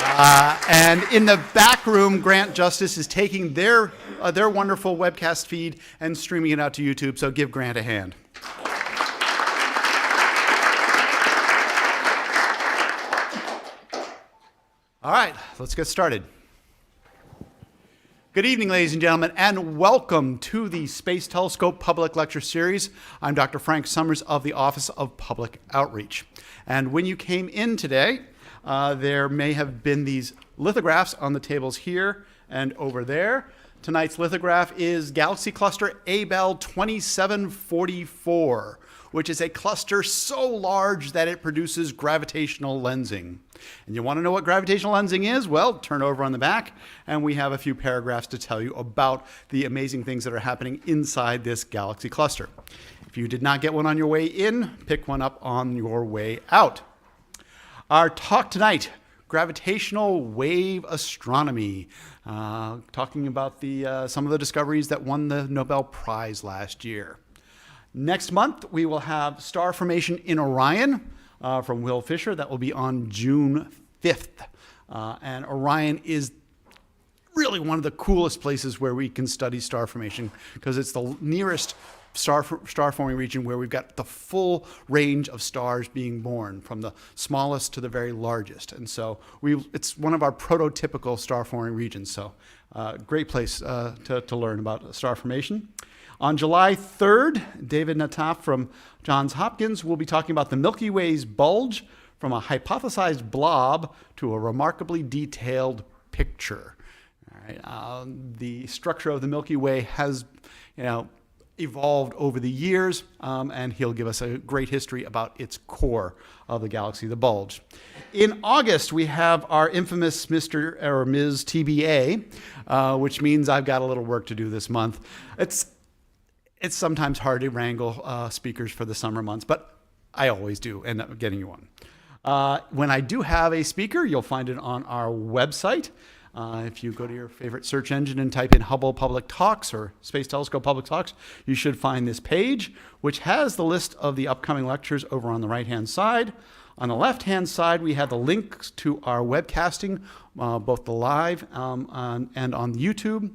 And in the back room, Grant Justice is taking their wonderful webcast feed and streaming it out to YouTube, so give Grant a hand. All right, let's get started. Good evening, ladies and gentlemen, and welcome to the Space Telescope Public Lecture Series. I'm Dr. Frank Summers of the Office of Public Outreach. And when you came in today, there may have been these lithographs on the tables here and over there. Tonight's lithograph is Galaxy Cluster Abell 2744, which is a cluster so large that it produces gravitational lensing. And you want to know what gravitational lensing is? Well, turn over on the back, and we have a few paragraphs to tell you about the amazing things that are happening inside this galaxy cluster. If you did not get one on your way in, pick one up on your way out. Our talk tonight, gravitational wave astronomy, talking about some of the discoveries that won the Nobel Prize last year. Next month, we will have star formation in Orion from Will Fisher. That will be on June 5th. And Orion is really one of the coolest places where we can study star formation because it's the nearest star-forming region where we've got the full range of stars being born, from the smallest to the very largest. And so it's one of our prototypical star-forming regions. So great place to learn about star formation. On July 3rd, David Nataf from Johns Hopkins will be talking about the Milky Way's bulge from a hypothesized blob to a remarkably detailed picture. All right. The structure of the Milky Way has, evolved over the years, and he'll give us a great history about its core of the galaxy, the bulge. In August, we have our infamous Mr. or Ms. TBA, which means I've got a little work to do this month. It's sometimes hard to wrangle speakers for the summer months, but I always do end up getting you one. When I do have a speaker, you'll find it on our website. If you go to your favorite search engine and type in Hubble Public Talks or Space Telescope Public Talks, you should find this page, which has the list of the upcoming lectures over on the right-hand side. On the left-hand side, we have the links to our webcasting, both the live and on YouTube.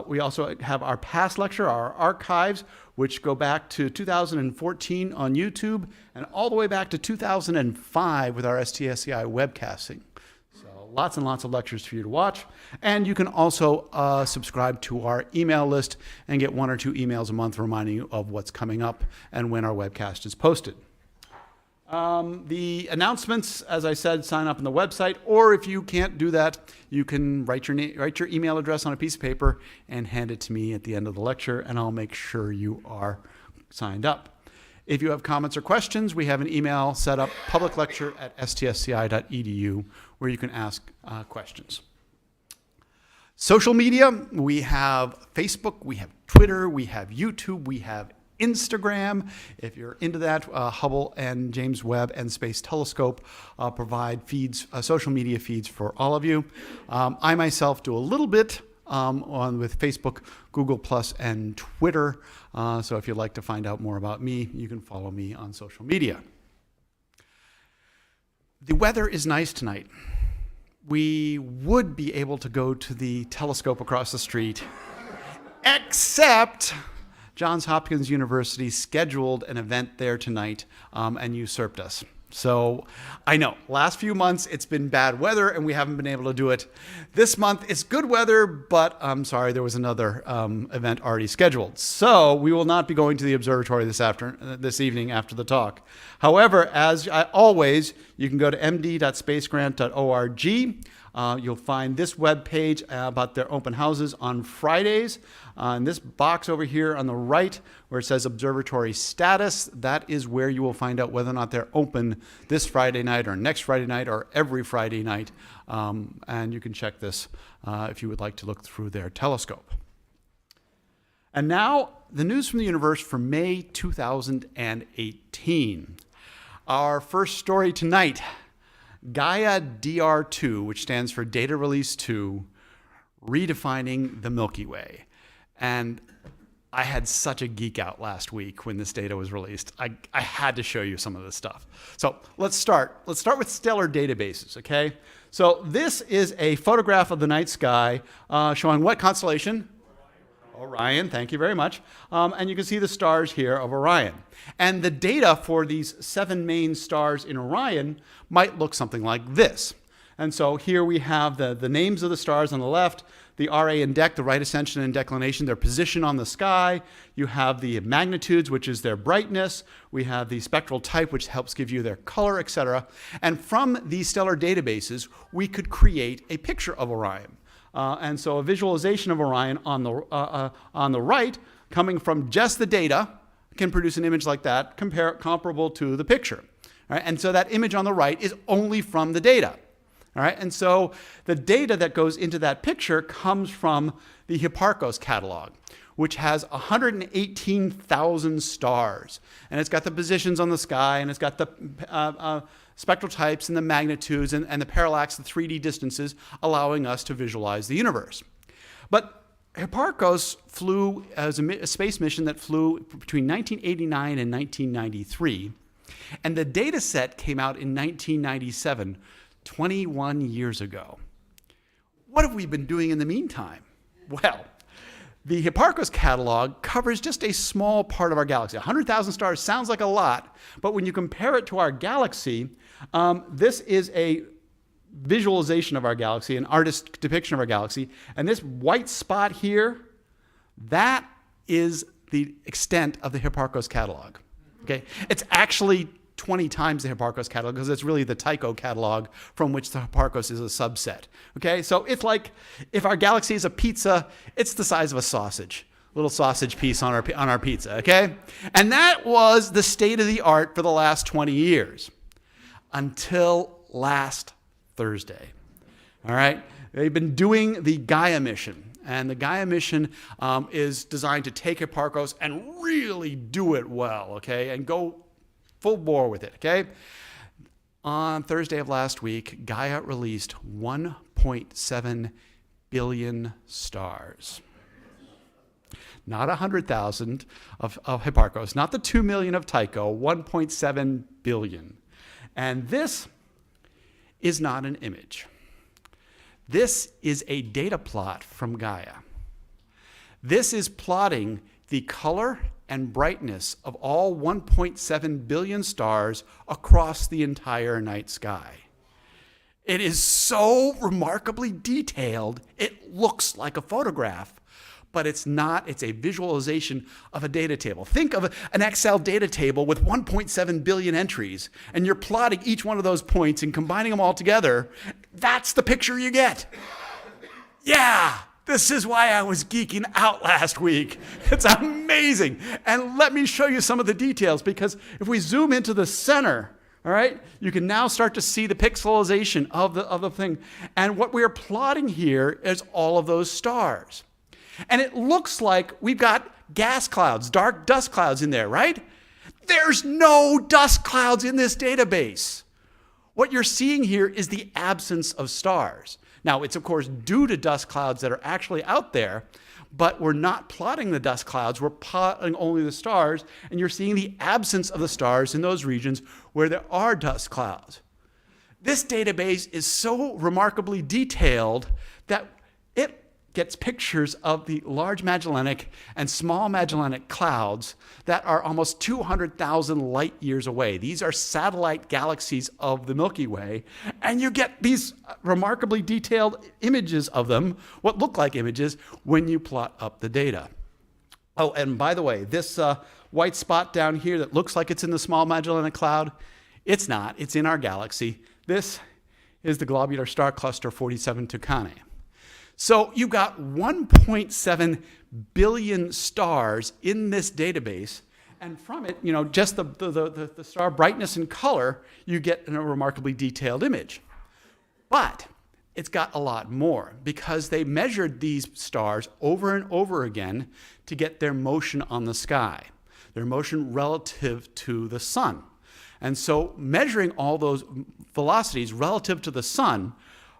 We also have our past lecture, our archives, which go back to 2014 on YouTube and all the way back to 2005 with our STSCI webcasting. Lots and lots of lectures for you to watch. And you can also subscribe to our email list and get 1 or 2 emails a month reminding you of what's coming up and when our webcast is posted. The announcements, as I said, sign up on the website, or if you can't do that, you can write your email address on a piece of paper and hand it to me at the end of the lecture, and I'll make sure you are signed up. If you have comments or questions, we have an email set up, publiclecture@stsci.edu, where you can ask questions. Social media, we have Facebook, we have Twitter, we have YouTube, we have Instagram. If you're into that, Hubble and James Webb and Space Telescope provide feeds, social media feeds for all of you. I myself do a little bit with Facebook, Google+, and Twitter. So if you'd like to find out more about me, you can follow me on social media. The weather is nice tonight. We would be able to go to the telescope across the street, except Johns Hopkins University scheduled an event there tonight and usurped us. So I know, last few months it's been bad weather and we haven't been able to do it. This month it's good weather, but I'm sorry, there was another event already scheduled. So we will not be going to the observatory this evening after the talk. However, as always, you can go to md.spacegrant.org. You'll find this webpage about their open houses on Fridays. In this box over here on the right where it says observatory status, that is where you will find out whether or not they're open this Friday night or next Friday night or every Friday night. And you can check this if you would like to look through their telescope. And now, the news from the universe for May 2018. Our first story tonight, Gaia DR2, which stands for Data Release 2, redefining the Milky Way. And I had such a geek out last week when this data was released. I had to show you some of this stuff. So let's start. Let's start with stellar databases, okay? So this is a photograph of the night sky showing what constellation? Orion, thank you very much. And you can see the stars here of Orion. And the data for these 7 main stars in Orion might look something like this. And so here we have the names of the stars on the left, the RA and DEC, the right ascension and declination, their position on the sky. You have the magnitudes, which is their brightness. We have the spectral type, which helps give you their color, etc. And from these stellar databases, we could create a picture of Orion. And so a visualization of Orion on the right, coming from just the data, can produce an image like that, comparable to the picture. All right? And so that image on the right is only from the data. All right? And so the data that goes into that picture comes from the Hipparcos catalog, which has 118,000 stars. And it's got the positions on the sky, and it's got the spectral types and the magnitudes and the parallax, the 3D distances, allowing us to visualize the universe. But Hipparcos flew as a space mission that flew between 1989 and 1993. And the data set came out in 1997, 21 years ago. What have we been doing in the meantime? Well, the Hipparcos catalog covers just a small part of our galaxy. 100,000 stars sounds like a lot, but when you compare it to our galaxy, this is a visualization of our galaxy, an artist's depiction of our galaxy. And this white spot here, that is the extent of the Hipparcos catalog. Okay? It's actually 20 times the Hipparcos catalog because it's really the Tycho catalog from which the Hipparcos is a subset. Okay, so it's like if our galaxy is a pizza, it's the size of a sausage, little sausage piece on our pizza. Okay, and that was the state of the art for the last 20 years until last Thursday. All right, they've been doing the Gaia mission. And the Gaia mission is designed to take Hipparcos and really do it well, okay, and go full bore with it, okay? On Thursday of last week, Gaia released 1.7 billion stars. Not 100,000 of Hipparcos, not the 2 million of Tycho, 1.7 billion. And this is not an image. This is a data plot from Gaia. This is plotting the color and brightness of all 1.7 billion stars across the entire night sky. It is so remarkably detailed, it looks like a photograph, but it's not. It's a visualization of a data table. Think of an Excel data table with 1.7 billion entries, and you're plotting each one of those points and combining them all together. That's the picture you get. Yeah! This is why I was geeking out last week. It's amazing. And let me show you some of the details, because if we zoom into the center, all right, you can now start to see the pixelization of the thing. And what we are plotting here is all of those stars. And it looks like we've got gas clouds, dark dust clouds in there, right? There's no dust clouds in this database. What you're seeing here is the absence of stars. Now, it's of course due to dust clouds that are actually out there, but we're not plotting the dust clouds, we're plotting only the stars, and you're seeing the absence of the stars in those regions where there are dust clouds. This database is so remarkably detailed that it gets pictures of the Large Magellanic and Small Magellanic clouds that are almost 200,000 light years away. These are satellite galaxies of the Milky Way, and you get these remarkably detailed images of them, what look like images, when you plot up the data. Oh, and by the way, this white spot down here that looks like it's in the Small Magellanic Cloud, it's not. It's in our galaxy. This is the globular star cluster 47 Tucanae. So you've got 1.7 billion stars in this database, and from it, just the star brightness and color, you get a remarkably detailed image. But it's got a lot more, because they measured these stars over and over again to get their motion on the sky, their motion relative to the sun. And so measuring all those velocities relative to the sun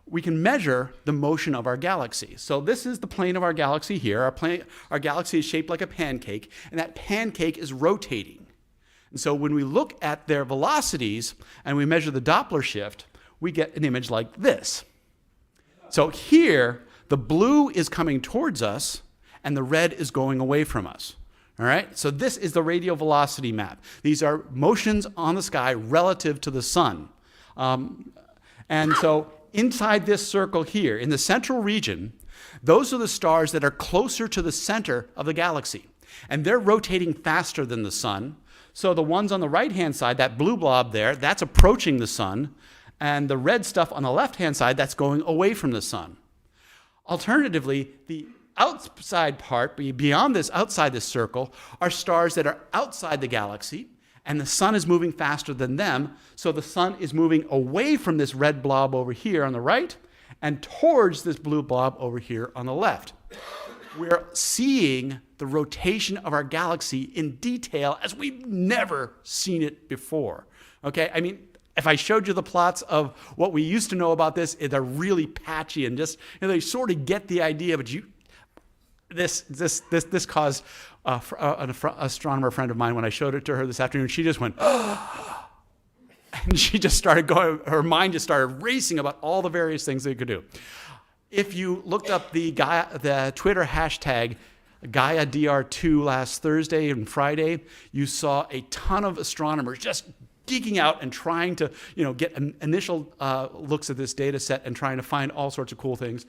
we can measure the motion of our galaxy. So this is the plane of our galaxy here. Our galaxy is shaped like a pancake, and that pancake is rotating. And so when we look at their velocities and we measure the Doppler shift, we get an image like this. So here, the blue is coming towards us, and the red is going away from us. All right? So this is the radial velocity map. These are motions on the sky relative to the sun. And so inside this circle here, in the central region, those are the stars that are closer to the center of the galaxy. And they're rotating faster than the sun. So the ones on the right-hand side, that blue blob there, that's approaching the sun. And the red stuff on the left-hand side, that's going away from the sun. Alternatively, the outside part, beyond this, outside this circle, are stars that are outside the galaxy, and the sun is moving faster than them, so the sun is moving away from this red blob over here on the right and towards this blue blob over here on the left. We're seeing the rotation of our galaxy in detail as we've never seen it before. Okay, I mean, if I showed you the plots of what we used to know about this, they're really patchy and just, they sort of get the idea, but this caused an astronomer friend of mine, when I showed it to her this afternoon, she just went, oh, and she just started going, her mind just started racing about all the various things they could do. If you looked up the Twitter hashtag GaiaDR2 last Thursday and Friday, you saw a ton of astronomers just geeking out and trying to, get initial looks at this data set and trying to find all sorts of cool things.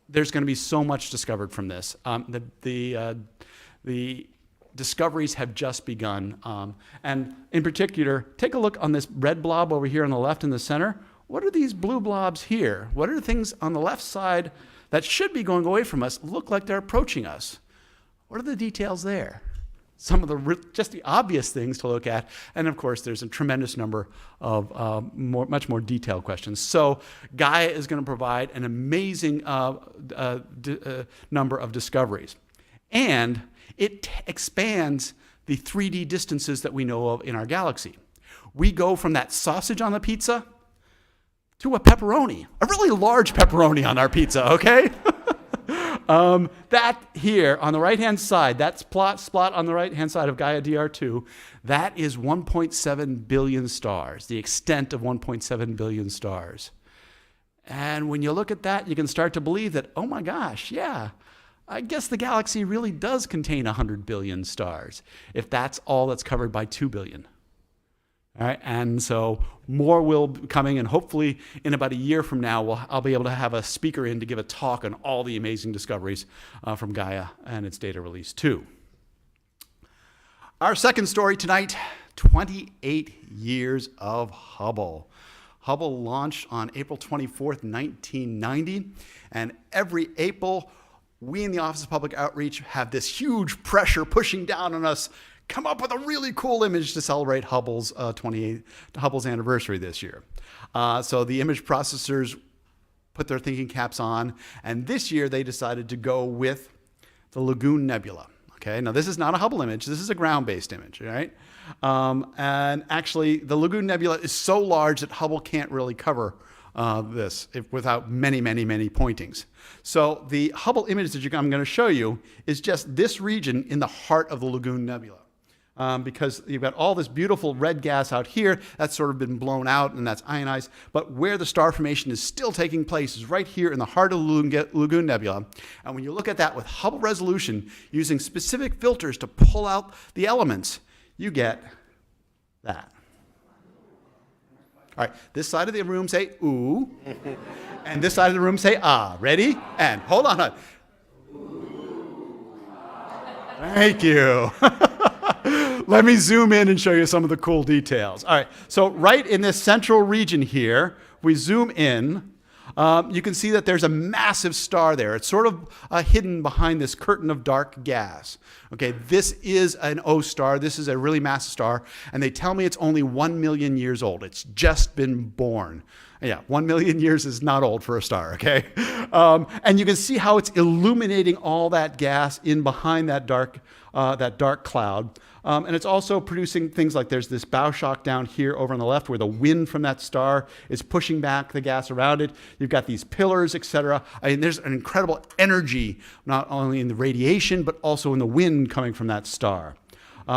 There's going to be so much discovered from this. The discoveries have just begun. And in particular, take a look on this red blob over here on the left in the center. What are these blue blobs here? What are the things on the left side that should be going away from us look like they're approaching us? What are the details there? Some of just the obvious things to look at. And of course, there's a tremendous number of much more detailed questions. So Gaia is going to provide an amazing number of discoveries. And it expands the 3D distances that we know of in our galaxy. We go from that sausage on the pizza to a pepperoni, a really large pepperoni on our pizza, okay? That here on the right-hand side, that spot on the right-hand side of Gaia DR2, that is 1.7 billion stars, the extent of 1.7 billion stars. And when you look at that, you can start to believe that, oh my gosh, yeah, I guess the galaxy really does contain 100 billion stars, if that's all that's covered by 2 billion. All right, and so more will be coming, and hopefully in about a year from now, I'll be able to have a speaker in to give a talk on all the amazing discoveries from Gaia and its data release 2. Our second story tonight, 28 years of Hubble. Hubble launched on April 24th, 1990, and every April, we in the Office of Public Outreach have this huge pressure pushing down on us. Come up with a really cool image to celebrate Hubble's anniversary this year. So the image processors put their thinking caps on, and this year they decided to go with the Lagoon Nebula. Okay, now this is not a Hubble image, this is a ground-based image, right? And actually, the Lagoon Nebula is so large that Hubble can't really cover this without many, many, many pointings. So the Hubble image that I'm going to show you is just this region in the heart of the Lagoon Nebula. Because you've got all this beautiful red gas out here that's sort of been blown out and that's ionized, but where the star formation is still taking place is right here in the heart of the Lagoon Nebula. And when you look at that with Hubble resolution, using specific filters to pull out the elements, you get that. All right, this side of the room say ooh, and this side of the room say ah. Ready? And hold on. Thank you. Let me zoom in and show you some of the cool details. All right, so right in this central region here, we zoom in. You can see that there's a massive star there. It's sort of hidden behind this curtain of dark gas. Okay, this is an O star. This is a really massive star, and they tell me it's only 1 million years old. It's just been born. Yeah, 1 million years is not old for a star, okay? And you can see how it's illuminating all that gas in behind that dark that dark cloud. And it's also producing things like there's this bow shock down here over on the left where the wind from that star is pushing back the gas around it. You've got these pillars, etc. I mean, there's an incredible energy, not only in the radiation, but also in the wind coming from that star.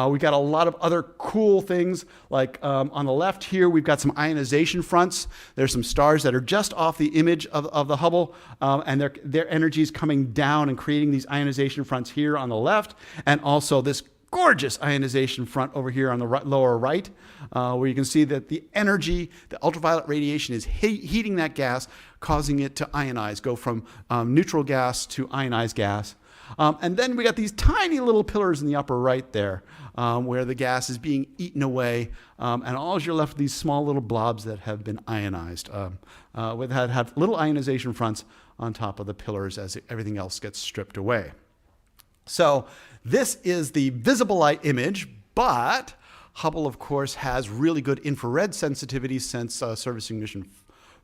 We've got a lot of other cool things, like on the left here, we've got some ionization fronts. There's some stars that are just off the image of the Hubble, and their energy is coming down and creating these ionization fronts here on the left, and also this gorgeous ionization front over here on the lower right, where you can see that the energy, the ultraviolet radiation is heating that gas, causing it to ionize, go from neutral gas to ionized gas. And then we got these tiny little pillars in the upper right there, where the gas is being eaten away, and all you're left with these small little blobs that have been ionized, that have little ionization fronts on top of the pillars as everything else gets stripped away. So this is the visible light image, but Hubble, of course, has really good infrared sensitivity since servicing mission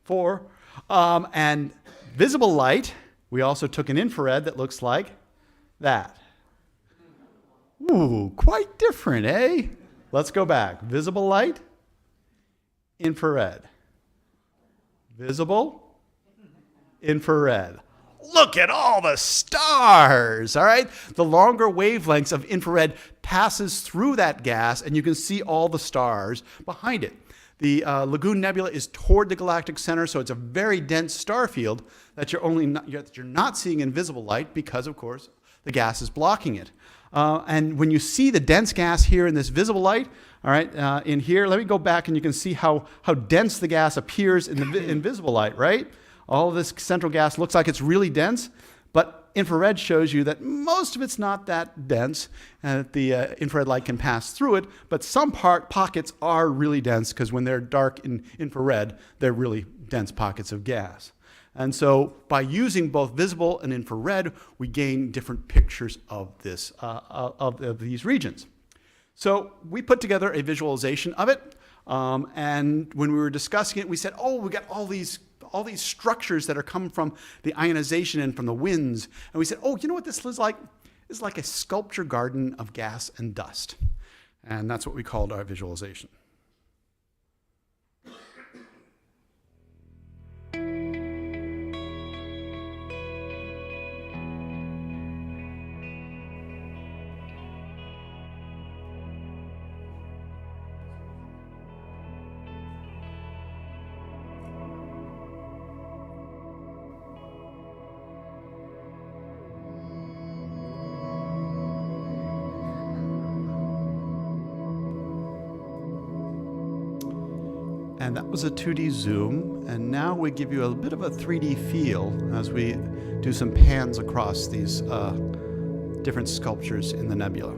4. And visible light, we also took an infrared that looks like that. Ooh, quite different, eh? Let's go back. Visible light, infrared. Visible, infrared. Look at all the stars, all right? The longer wavelengths of infrared passes through that gas, and you can see all the stars behind it. The Lagoon Nebula is toward the galactic center, so it's a very dense star field that you're not seeing in visible light because, of course, the gas is blocking it. And when you see the dense gas here in this visible light, all right, in here, let me go back and you can see how dense the gas appears in the invisible light, right? All of this central gas looks like it's really dense, but infrared shows you that most of it's not that dense, and that the infrared light can pass through it, but some pockets are really dense because when they're dark in infrared, they're really dense pockets of gas. And so by using both visible and infrared, we gain different pictures of this, of these regions. So we put together a visualization of it, and when we were discussing it, we said, oh, we got all these structures that are coming from the ionization and from the winds. And we said, oh, you know what this is like? It's like a sculpture garden of gas and dust. And that's what we called our visualization. And that was a 2D zoom, and now we give you a bit of a 3D feel as we do some pans across these different sculptures in the nebula.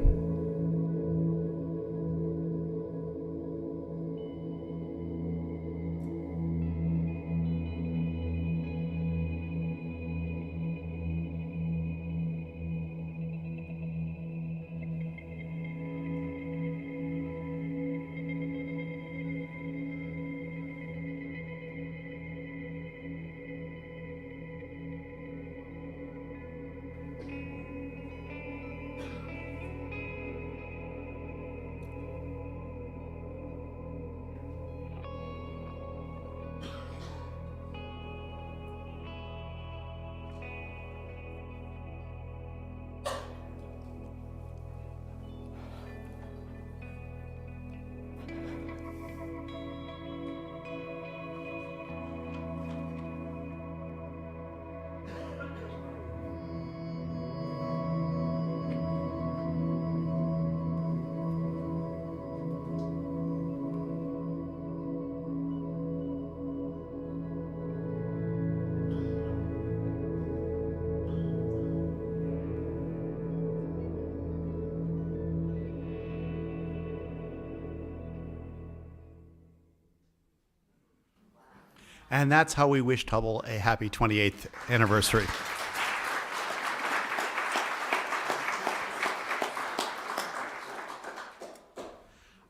And that's how we wished Hubble a happy 28th anniversary.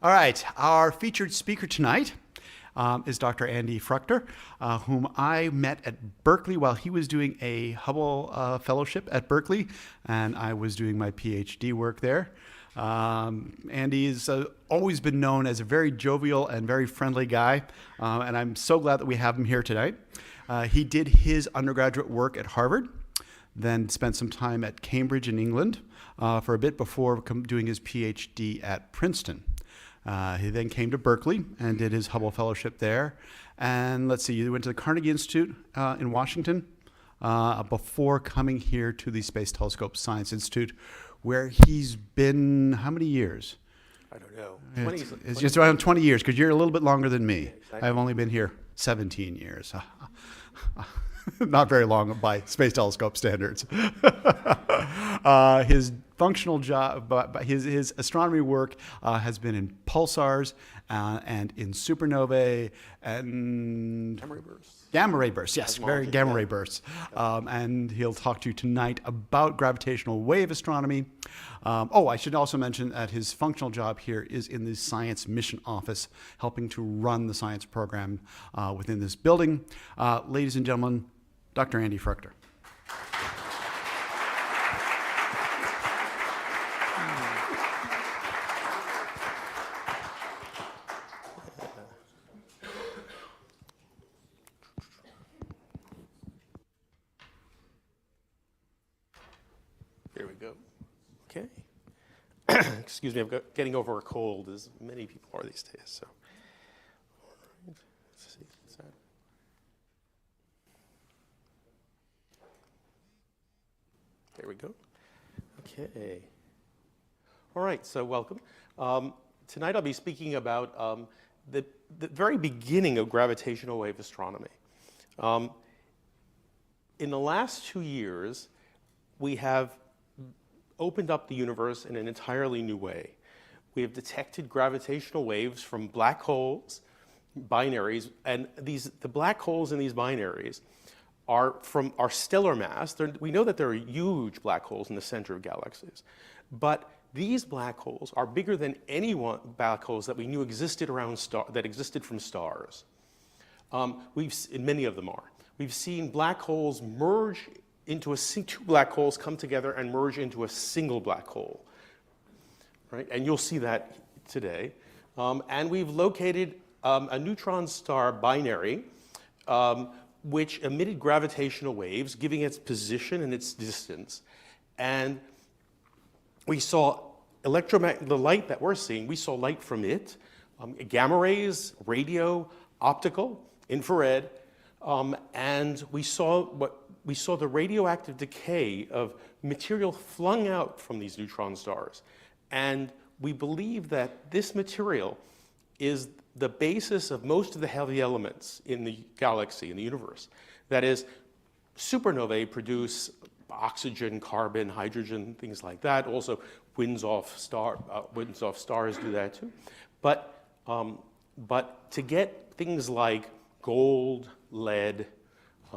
All right, our featured speaker tonight is Dr. Andy Fruchter, whom I met at Berkeley while he was doing a Hubble fellowship at Berkeley, and I was doing my PhD work there. Andy's always been known as a very jovial and very friendly guy, and I'm so glad that we have him here tonight. He did his undergraduate work at Harvard, then spent some time at Cambridge in England for a bit before doing his PhD at Princeton. He then came to Berkeley and did his Hubble Fellowship there. And let's see, he went to the Carnegie Institute in Washington before coming here to the Space Telescope Science Institute, where he's been how many years? I don't know. It's just around 20 years, because you're a little bit longer than me. Yeah, exactly. I've only been here 17 years. Not very long by Space Telescope standards. His functional job, but his astronomy work has been in pulsars and in supernovae and gamma ray bursts. Gamma ray bursts, yes, very gamma ray bursts. And he'll talk to you tonight about gravitational wave astronomy. I should also mention that his functional job here is in the Science Mission Office, helping to run the science program within this building. Ladies and gentlemen, Dr. Andy Fruchter. Here we go. Okay. Excuse me, I'm getting over a cold, as many people are these days. So, all right. Let's see. What's that? There we go. Okay. All right. So, welcome. Tonight, I'll be speaking about the very beginning of gravitational wave astronomy. In the last 2 years, we have opened up the universe in an entirely new way. We have detected gravitational waves from black holes, binaries, and the black holes in these binaries are from our stellar mass. We know that there are huge black holes in the center of galaxies, but these black holes are bigger than any black holes that we knew existed that existed from stars. Many of them are. We've seen black holes merge into two black holes come together and merge into a single black hole, right? And you'll see that today. And we've located a neutron star binary, which emitted gravitational waves, giving its position and its distance. And we saw the light that we're seeing, we saw light from it, gamma rays, radio, optical, infrared, and we saw the radioactive decay of material flung out from these neutron stars. And we believe that this material is the basis of most of the heavy elements in the galaxy, in the universe. That is, supernovae produce oxygen, carbon, hydrogen, things like that. Also, winds off stars do that too. But to get things like gold, lead,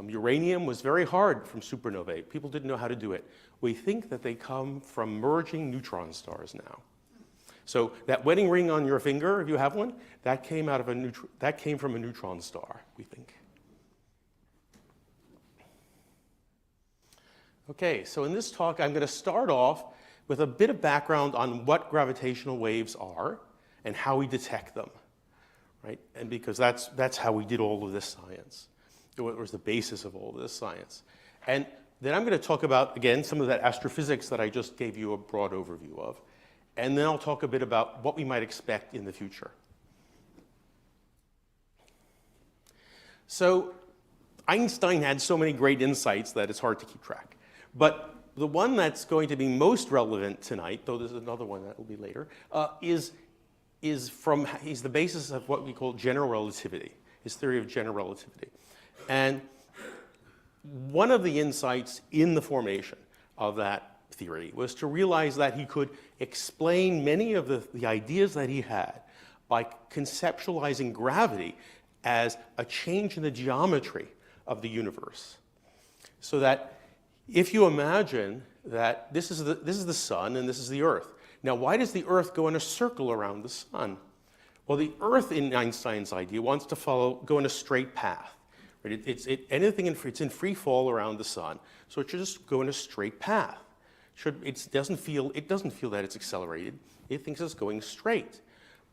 uranium was very hard from supernovae. People didn't know how to do it. We think that they come from merging neutron stars now. So that wedding ring on your finger, if you have one, that came from a neutron star, we think. Okay, so in this talk, I'm going to start off with a bit of background on what gravitational waves are and how we detect them, right? And because that's how we did all of this science. It was the basis of all of this science. And then I'm going to talk about, again, some of that astrophysics that I just gave you a broad overview of. And then I'll talk a bit about what we might expect in the future. So Einstein had so many great insights that it's hard to keep track. But the one that's going to be most relevant tonight, though there's another one that will be later, is the basis of what we call general relativity, his theory of general relativity. And one of the insights in the formation of that theory was to realize that he could explain many of the ideas that he had by conceptualizing gravity as a change in the geometry of the universe. So that if you imagine that this is the sun and this is the Earth. Now, why does the Earth go in a circle around the sun? Well, the Earth in Einstein's idea wants to go in a straight path. Right? It's in free fall around the sun, so it should just go in a straight path. It doesn't feel that it's accelerated. It thinks it's going straight.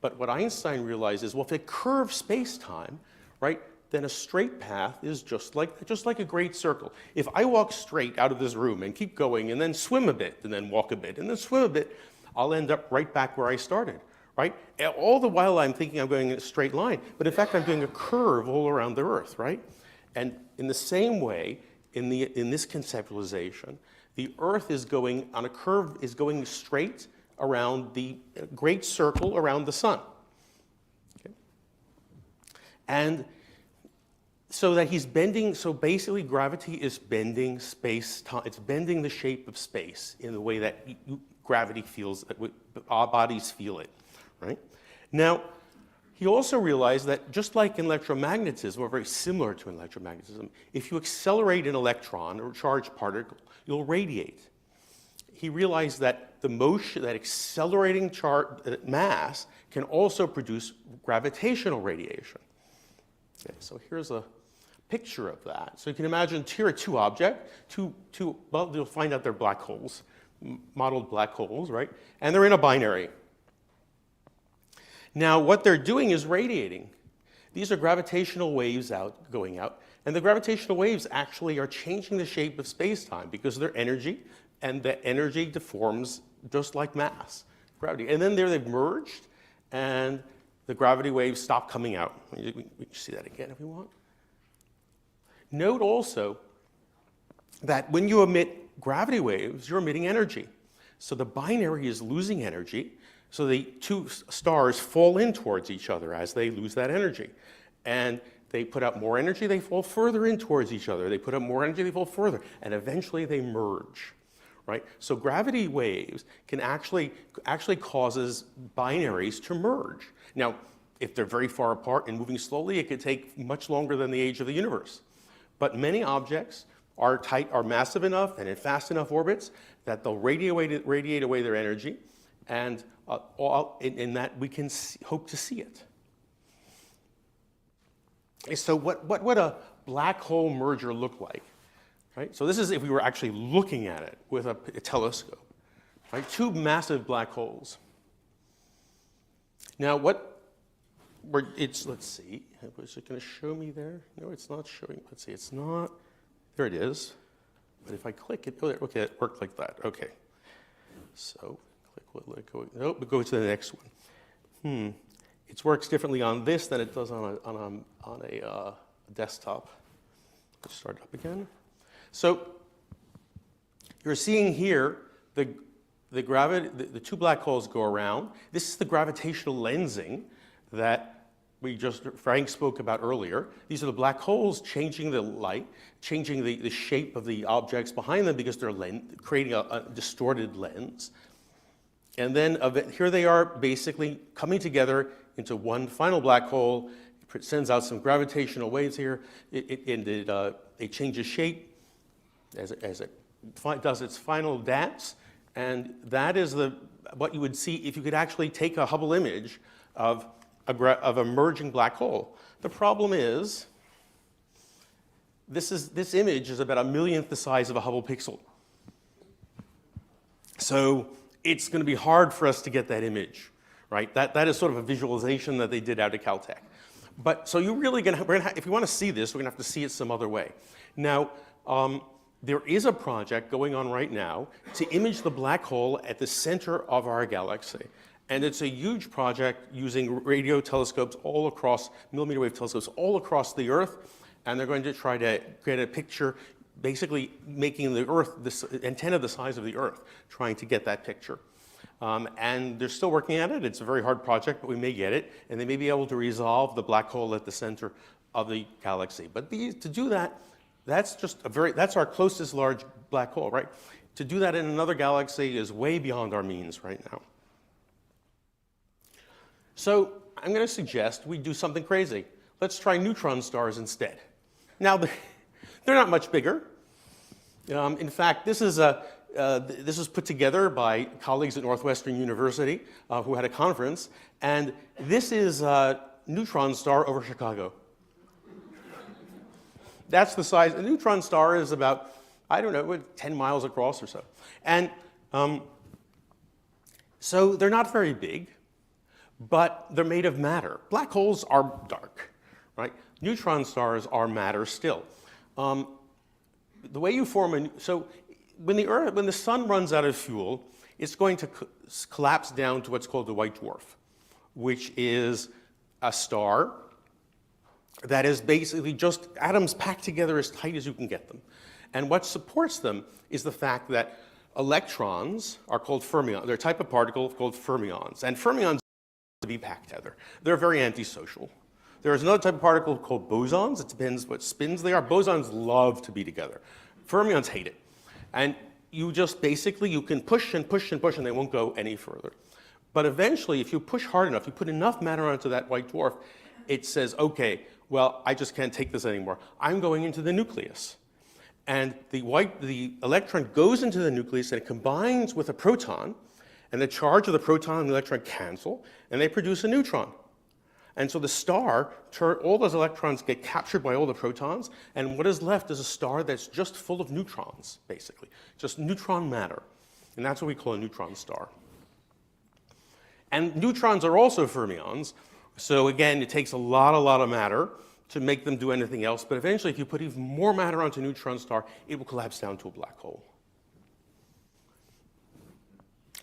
But what Einstein realized is, well, if it curves space-time, right, then a straight path is just like a great circle. If I walk straight out of this room and keep going and then swim a bit and then walk a bit and then swim a bit, I'll end up right back where I started, right? All the while I'm thinking I'm going in a straight line, but in fact I'm doing a curve all around the Earth, right? And in the same way, in this conceptualization, the Earth is going on a curve, is going straight around the great circle around the sun. Okay? And so that so basically gravity is bending space-time, it's bending the shape of space in the way that gravity feels, that our bodies feel it, right? Now, he also realized that just like in electromagnetism, or very similar to electromagnetism, if you accelerate an electron or charged particle, you'll radiate. He realized that the motion, that accelerating mass can also produce gravitational radiation. Okay, so here's a picture of that. So you can imagine here are two objects, well, you'll find out they're black holes, modeled black holes, right? And they're in a binary. Now, what they're doing is radiating. These are gravitational waves going out, and the gravitational waves actually are changing the shape of space-time because of their energy, and the energy deforms just like mass, gravity. And then they've merged, and the gravity waves stop coming out. We can see that again if we want. Note also that when you emit gravity waves, you're emitting energy. So the binary is losing energy, so the two stars fall in towards each other as they lose that energy. And they put out more energy, they fall further in towards each other. They put out more energy, they fall further. And eventually they merge, right? So gravity waves can actually causes binaries to merge. Now, if they're very far apart and moving slowly, it could take much longer than the age of the universe. But many objects are massive enough and in fast enough orbits that they'll radiate away their energy, and in that we can hope to see it. So what would a black hole merger look like? Right? So this is if we were actually looking at it with a telescope. Right? Two massive black holes. Now let's see, was it going to show me there? No, it's not showing. Let's see, it's not. There it is. But if I click it, okay, it worked like that. Okay. So let it go. Nope, go to the next one. It works differently on this than it does on a desktop. Let's start up again. So you're seeing here the two black holes go around. This is the gravitational lensing that Frank spoke about earlier. These are the black holes changing the light, changing the shape of the objects behind them because they're creating a distorted lens. And then here they are basically coming together into one final black hole. It sends out some gravitational waves here. It changes shape as it does its final dance. And that is what you would see if you could actually take a Hubble image of a merging black hole. The problem is, this image is about 1/1,000,000th the size of a Hubble pixel. So it's going to be hard for us to get that image, right? That is sort of a visualization that they did out of Caltech. But so you're really going to, if you want to see this, we're going to have to see it some other way. Now, there is a project going on right now to image the black hole at the center of our galaxy. And it's a huge project using radio telescopes all across, millimeter wave telescopes all across the Earth. And they're going to try to get a picture, basically making the Earth, this antenna the size of the Earth, trying to get that picture. And they're still working at it. It's a very hard project, but we may get it. And they may be able to resolve the black hole at the center of the galaxy. But to do that, that's our closest large black hole, right? To do that in another galaxy is way beyond our means right now. So I'm going to suggest we do something crazy. Let's try neutron stars instead. Now, they're not much bigger. In fact, this is this was put together by colleagues at Northwestern University who had a conference, and this is a neutron star over Chicago. That's the size. A neutron star is about, I don't know, 10 miles across or so. And so they're not very big, but they're made of matter. Black holes are dark, right? Neutron stars are matter still. The way you form so when the sun runs out of fuel, it's going to collapse down to what's called the white dwarf, which is a star that is basically just atoms packed together as tight as you can get them. And what supports them is the fact that electrons are called fermions. They're a type of particle called fermions. And fermions to be packed together. They're very antisocial. There is another type of particle called bosons. It depends what spins they are. Bosons love to be together. Fermions hate it. And you just basically, you can push and push and push and they won't go any further. But eventually, if you push hard enough, you put enough matter onto that white dwarf, it says, okay, well, I just can't take this anymore. I'm going into the nucleus. And the electron goes into the nucleus and it combines with a proton, and the charge of the proton and the electron cancel, and they produce a neutron. And so the star, all those electrons get captured by all the protons, and what is left is a star that's just full of neutrons, basically. Just neutron matter. And that's what we call a neutron star. And neutrons are also fermions, so again, it takes a lot of matter to make them do anything else, but eventually if you put even more matter onto a neutron star, it will collapse down to a black hole.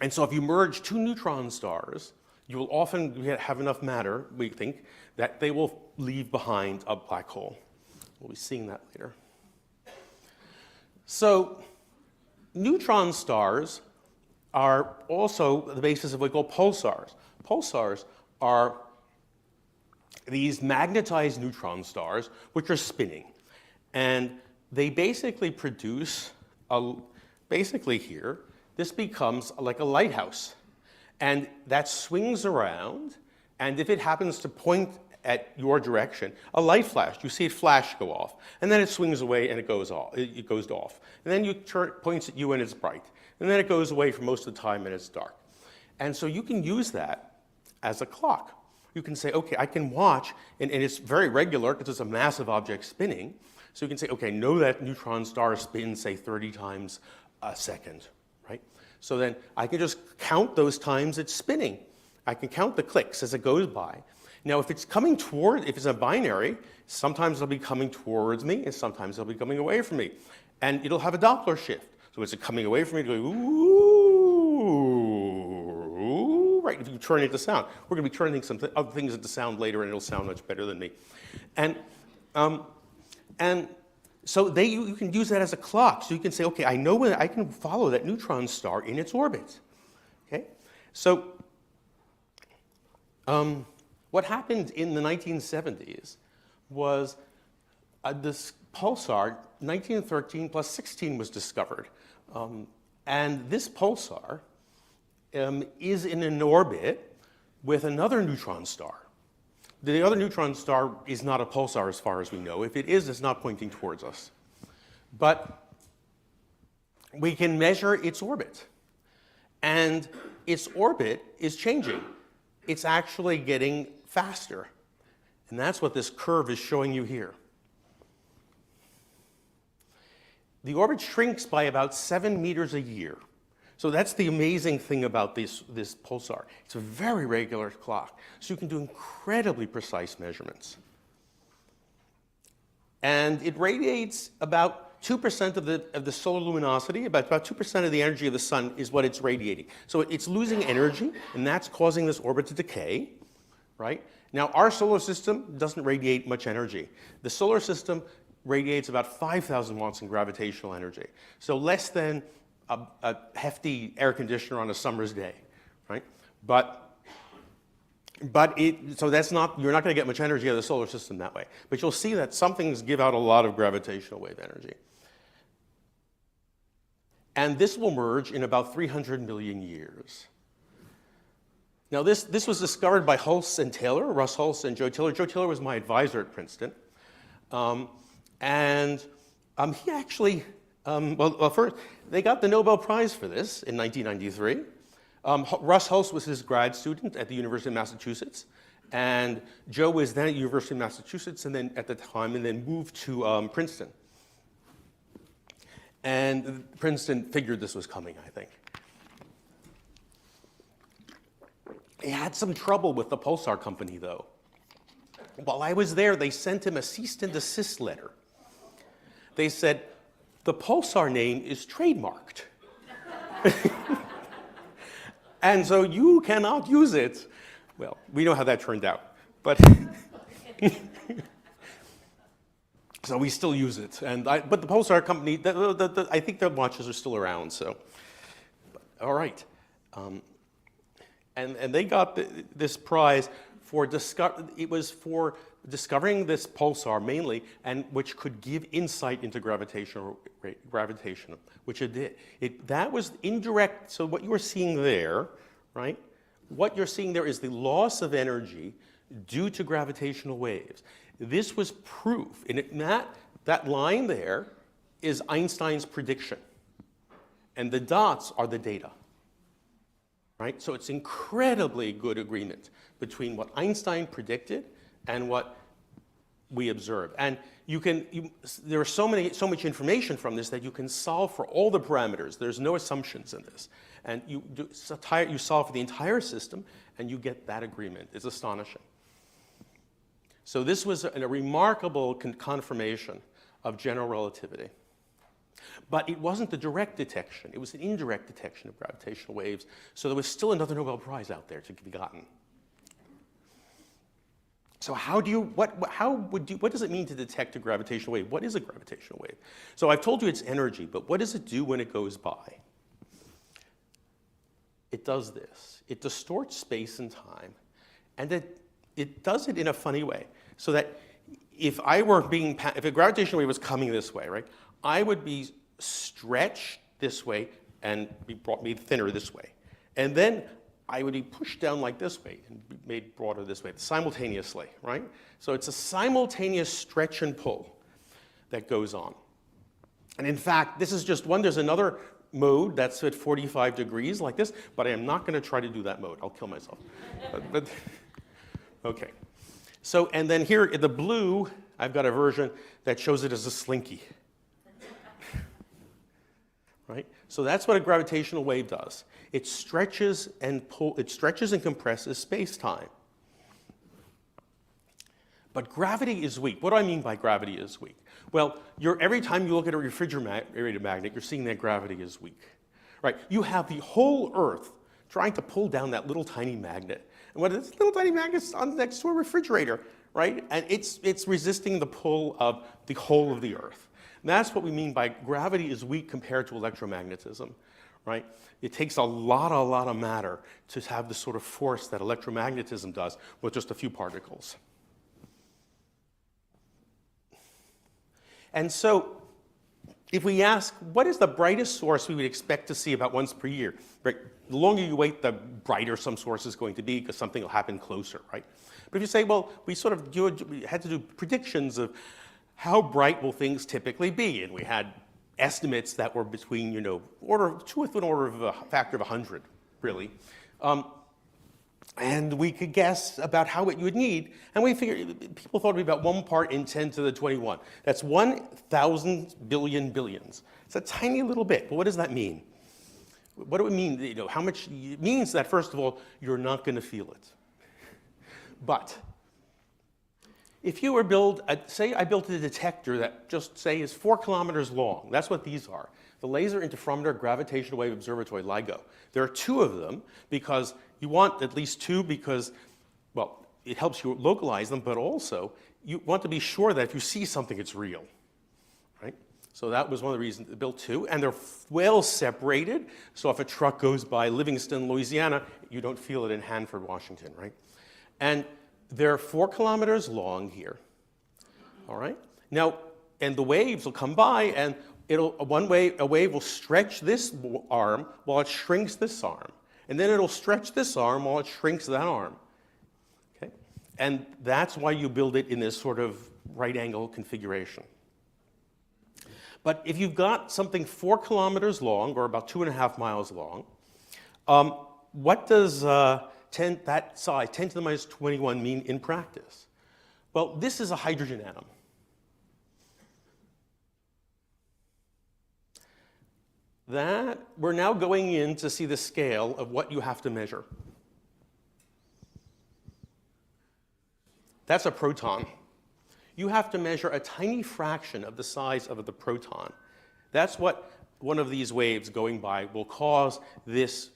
And so if you merge two neutron stars, you will often have enough matter, we think, that they will leave behind a black hole. We'll be seeing that later. So neutron stars are also the basis of what we call pulsars. Pulsars are these magnetized neutron stars which are spinning. And they basically produce, basically here, this becomes like a lighthouse. And that swings around, and if it happens to point at your direction, a light flash, you see it flash go off, and then it swings away and it goes off. And then it points at you and it's bright. And then it goes away for most of the time and it's dark. And so you can use that as a clock. You can say, okay, I can watch, and it's very regular because it's a massive object spinning. So you can say, okay, know that neutron star spins, say, 30 times a second, right? So then I can just count those times it's spinning. I can count the clicks as it goes by. Now, if it's coming toward, if it's a binary, sometimes it'll be coming towards me, and sometimes it'll be coming away from me. And it'll have a Doppler shift. So it's coming away from me, going, ooh, right, if you turn it to sound. We're going to be turning some other things into sound later, and it'll sound much better than me. And so you can use that as a clock. So you can say, okay, I know when I can follow that neutron star in its orbit. Okay? So what happened in the 1970s was this pulsar, 1913 plus 16 was discovered. And this pulsar is in an orbit with another neutron star. The other neutron star is not a pulsar as far as we know. If it is, it's not pointing towards us. But we can measure its orbit. And its orbit is changing. It's actually getting faster. And that's what this curve is showing you here. The orbit shrinks by about 7 meters a year. So that's the amazing thing about this pulsar. It's a very regular clock, so you can do incredibly precise measurements. And it radiates about 2% of the solar luminosity, about 2% of the energy of the sun is what it's radiating. So it's losing energy, and that's causing this orbit to decay, right? Now, our solar system doesn't radiate much energy. The solar system radiates about 5,000 watts in gravitational energy, so less than a hefty air conditioner on a summer's day, right? So that's not, you're not going to get much energy out of the solar system that way. But you'll see that some things give out a lot of gravitational wave energy. And this will merge in about 300 million years. Now this was discovered by Hulse and Taylor, Russ Hulse and Joe Taylor. Joe Taylor was my advisor at Princeton. He actually Well, first, they got the Nobel Prize for this in 1993. Russ Hulse was his grad student at the University of Massachusetts, and Joe was then at the University of Massachusetts and then moved to Princeton. And Princeton figured this was coming, I think. He had some trouble with the pulsar company, though. While I was there, they sent him a cease and desist letter. They said, the pulsar name is trademarked. And so you cannot use it. Well, we know how that turned out. But so we still use it. But the pulsar company, I think their watches are still around. So, all right. And they got this prize for it was for discovering this pulsar mainly, and which could give insight into gravitation, which it did. That was indirect. So what you were seeing there, right? What you're seeing there is the loss of energy due to gravitational waves. This was proof, and that line there is Einstein's prediction, and the dots are the data. Right? So it's incredibly good agreement between what Einstein predicted and what we observe. And there are so much information from this that you can solve for all the parameters. There's no assumptions in this. And you solve for the entire system and you get that agreement. It's astonishing. So this was a remarkable confirmation of general relativity. But it wasn't the direct detection. It was an indirect detection of gravitational waves. So there was still another Nobel Prize out there to be gotten. So what does it mean to detect a gravitational wave? What is a gravitational wave? So I've told you it's energy, but what does it do when it goes by? It does this. It distorts space and time. And it does it in a funny way. So that if a gravitational wave was coming this way, right? I would be stretched this way and be made thinner this way. And then I would be pushed down like this way and be made broader this way, simultaneously, right? So it's a simultaneous stretch and pull that goes on. And in fact, this is just one. There's another mode that's at 45 degrees like this, but I am not going to try to do that mode. I'll kill myself. Okay. So, and then here in the blue, I've got a version that shows it as a slinky. Right? So that's what a gravitational wave does. It stretches and compresses space-time. But gravity is weak. What do I mean by gravity is weak? Well, every time you look at a refrigerated magnet, you're seeing that gravity is weak. Right? You have the whole Earth trying to pull down that little tiny magnet. And what this little tiny magnet's on next to a refrigerator, right? And it's resisting the pull of the whole of the Earth. And that's what we mean by gravity is weak compared to electromagnetism, right? It takes a lot of matter to have the sort of force that electromagnetism does with just a few particles. And so if we ask, what is the brightest source we would expect to see about once per year? Right? The longer you wait, the brighter some source is going to be because something will happen closer, right? But if you say, well, we had to do predictions of how bright will things typically be? And we had estimates that were between, a factor of 100, really. And we could guess about how what you would need. And we figured, people thought it would be about 1 part in 10 to the 21. That's 1,000 billion billions. It's a tiny little bit, but what does that mean? What do it mean? How much? It means that, first of all, you're not going to feel it. But if you were say I built a detector that just, say, is 4 kilometers long. That's what these are. The Laser Interferometer Gravitational Wave Observatory, LIGO. There are 2 of them because you want at least 2 because, well, it helps you localize them, but also you want to be sure that if you see something, it's real, right? So that was one of the reasons they built 2. And they're well separated. So if a truck goes by Livingston, Louisiana, you don't feel it in Hanford, Washington, right? And they're 4 kilometers long here, all right? Now, and the waves will come by, and a wave will stretch this arm while it shrinks this arm. And then it'll stretch this arm while it shrinks that arm, okay? And that's why you build it in this sort of right angle configuration. But if you've got something 4 kilometers long, or about 2.5 miles long, what does that size, 10 to the minus 21, mean in practice? Well, this is a hydrogen atom. That, we're now going in to see the scale of what you have to measure. That's a proton. You have to measure a tiny fraction of the size of the proton. That's what one of these waves going by will cause this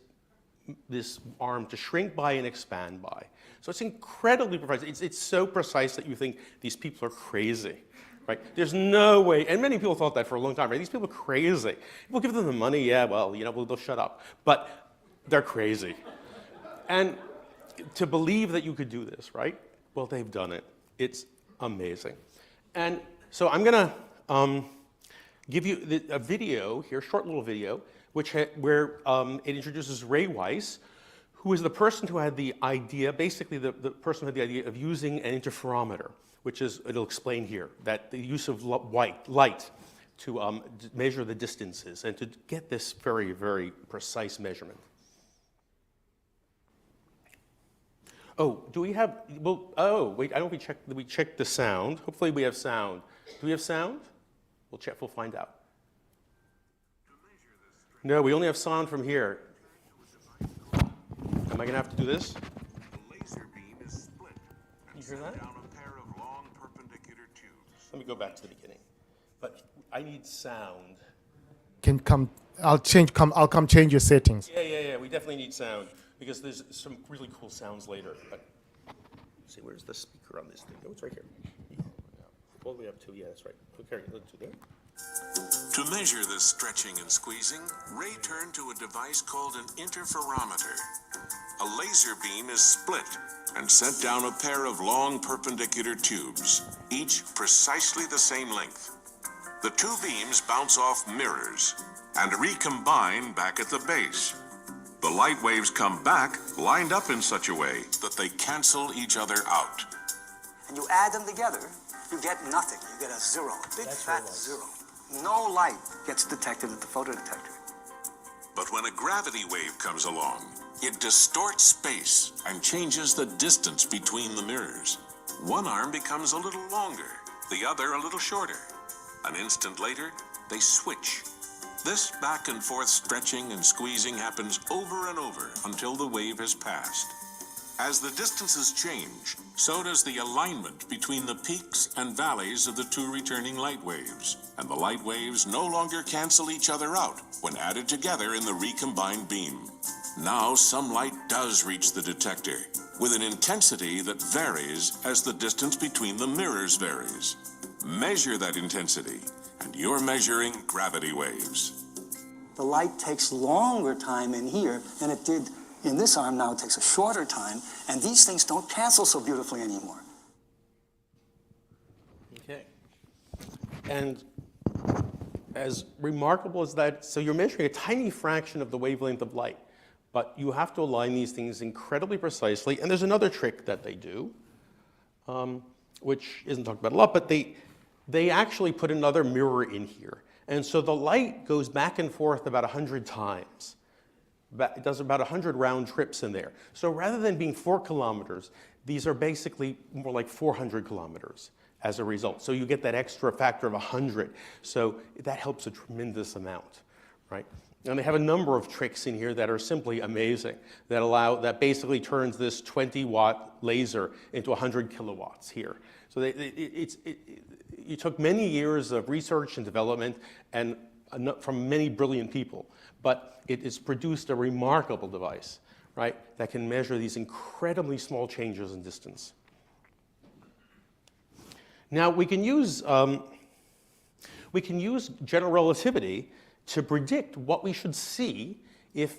arm to shrink by and expand by. So it's incredibly precise. It's so precise that you think these people are crazy. Right? There's no way, and many people thought that for a long time, right? These people are crazy. We'll give them the money, yeah, well, you know, they'll shut up. But they're crazy. And to believe that you could do this, right? Well, they've done it. It's amazing. And so I'm going to give you a video here, a short little video, where it introduces Ray Weiss, who is the person who had the idea, basically the person who had the idea of using an interferometer, which is, it'll explain here, that the use of light to measure the distances and to get this very, very precise measurement. Oh, do we have, well, oh, wait, I don't know if we checked the sound. Hopefully we have sound. Do we have sound? We'll check, we'll find out. No, we only have sound from here. Am I gonna have to do this? The laser beam is split and You hear that? down a pair of long perpendicular tubes. Let me go back to the beginning. But I need sound. Can come. I'll come change your settings. Yeah. We definitely need sound because there's some really cool sounds later. But let's see, where's the speaker on this thing? Oh, it's right here. All the way up to, yeah, that's right. Okay, let's do that. To measure the stretching and squeezing, Ray turned to a device called an interferometer. A laser beam is split and sent down a pair of long perpendicular tubes, each precisely the same length. The two beams bounce off mirrors and recombine back at the base. The light waves come back lined up in such a way that they cancel each other out. And you add them together, you get nothing. You get a zero, a big fat zero. No light gets detected at the photodetector. But when a gravity wave comes along, it distorts space and changes the distance between the mirrors. One arm becomes a little longer, the other a little shorter. An instant later, they switch. This back and forth stretching and squeezing happens over and over until the wave has passed. As the distances change, so does the alignment between the peaks and valleys of the two returning light waves, and the light waves no longer cancel each other out when added together in the recombined beam. Now some light does reach the detector, with an intensity that varies as the distance between the mirrors varies. Measure that intensity, and you're measuring gravity waves. The light takes longer time in here than it did in this arm. Now it takes a shorter time, and these things don't cancel so beautifully anymore. Okay. And as remarkable as that, so you're measuring a tiny fraction of the wavelength of light, but you have to align these things incredibly precisely. And there's another trick that they do, which isn't talked about a lot, but they actually put another mirror in here. And so the light goes back and forth about 100 times. It does about 100 round trips in there. So rather than being 4 kilometers, these are basically more like 400 kilometers as a result. So you get that extra factor of 100. So that helps a tremendous amount, right? And they have a number of tricks in here that are simply amazing, that basically turns this 20-watt laser into 100 kilowatts here. So it took many years of research and development and from many brilliant people, but it has produced a remarkable device, right, that can measure these incredibly small changes in distance. Now we can use general relativity to predict what we should see if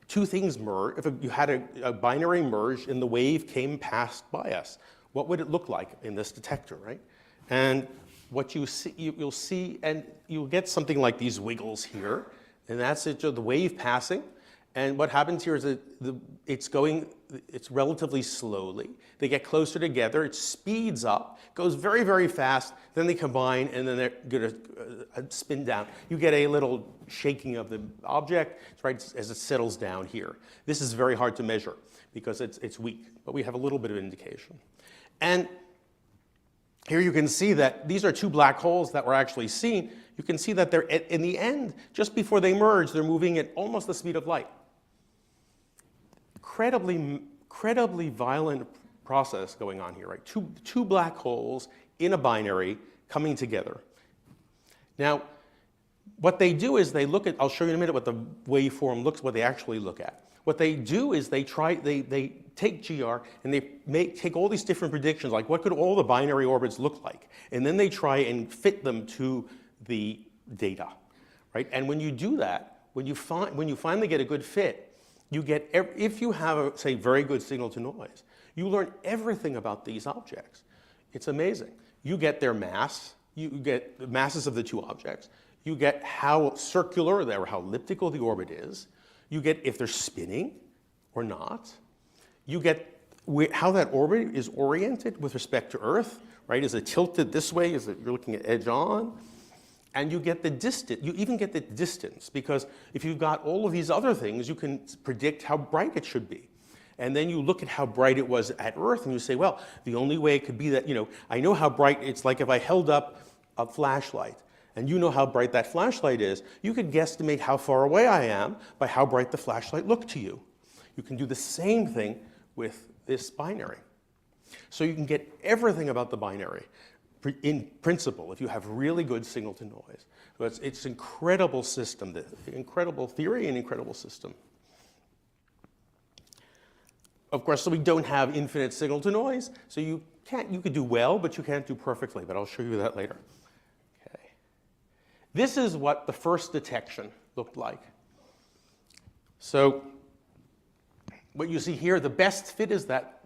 two things merge, if you had a binary merge and the wave came past by us. What would it look like in this detector, right? And what you see, you'll see, and you'll get something like these wiggles here, and that's it, the wave passing. And what happens here is that it's going it's relatively slowly. They get closer together, it speeds up, goes very, very fast, then they combine, and then they're going to spin down. You get a little shaking of the object, right, as it settles down here. This is very hard to measure because it's weak, but we have a little bit of indication. And here you can see that these are two black holes that were actually seen. You can see that they're, in the end, just before they merge, they're moving at almost the speed of light. Incredibly violent process going on here, right? Two black holes in a binary coming together. Now, what they do is they look at, I'll show you in a minute what the waveform looks, what they actually look at. What they do is they take GR and they take all these different predictions, like what could all the binary orbits look like? And then they try and fit them to the data, right? And when you do that, when you finally get a good fit, you get, if you have a, say, very good signal to noise, you learn everything about these objects. It's amazing. You get their mass, you get the masses of the two objects, you get how circular or how elliptical the orbit is, you get if they're spinning or not, you get how that orbit is oriented with respect to Earth, right? Is it tilted this way? Is it, you're looking at edge on? And you get the distance, you even get the distance, because if you've got all of these other things, you can predict how bright it should be. And then you look at how bright it was at Earth, and you say, well, the only way it could be that, I know how bright, it's like if I held up a flashlight, and you know how bright that flashlight is, you could guesstimate how far away I am by how bright the flashlight looked to you. You can do the same thing with this binary. So you can get everything about the binary in principle if you have really good signal to noise. So it's an incredible system, incredible theory and incredible system. Of course, so we don't have infinite signal to noise, so you could do well, but you can't do perfectly, but I'll show you that later. Okay. This is what the first detection looked like. So what you see here, the best fit is that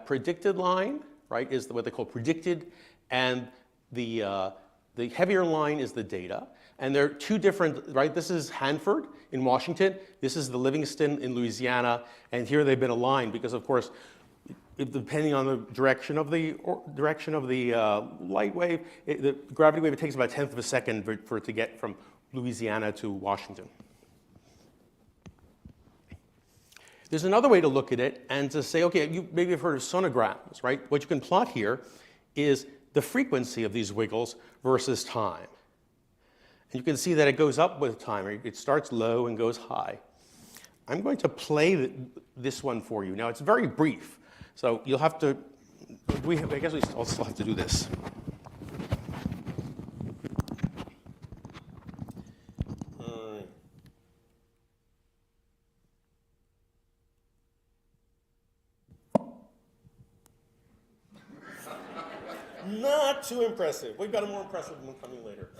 predicted line, right, is what they call predicted, and the heavier line is the data. And they're two different, right, this is Hanford in Washington, this is the Livingston in Louisiana, and here they've been aligned because, of course, depending on the direction of the light wave, the gravity wave, it takes about 1/10 of a second for it to get from Louisiana to Washington. There's another way to look at it and to say, okay, you maybe have heard of sonograms, right? What you can plot here is the frequency of these wiggles versus time. And you can see that it goes up with time. It starts low and goes high. I'm going to play this one for you. Now, it's very brief, so you'll have to, I guess we also have to do this. Not too impressive. We've got a more impressive one coming later.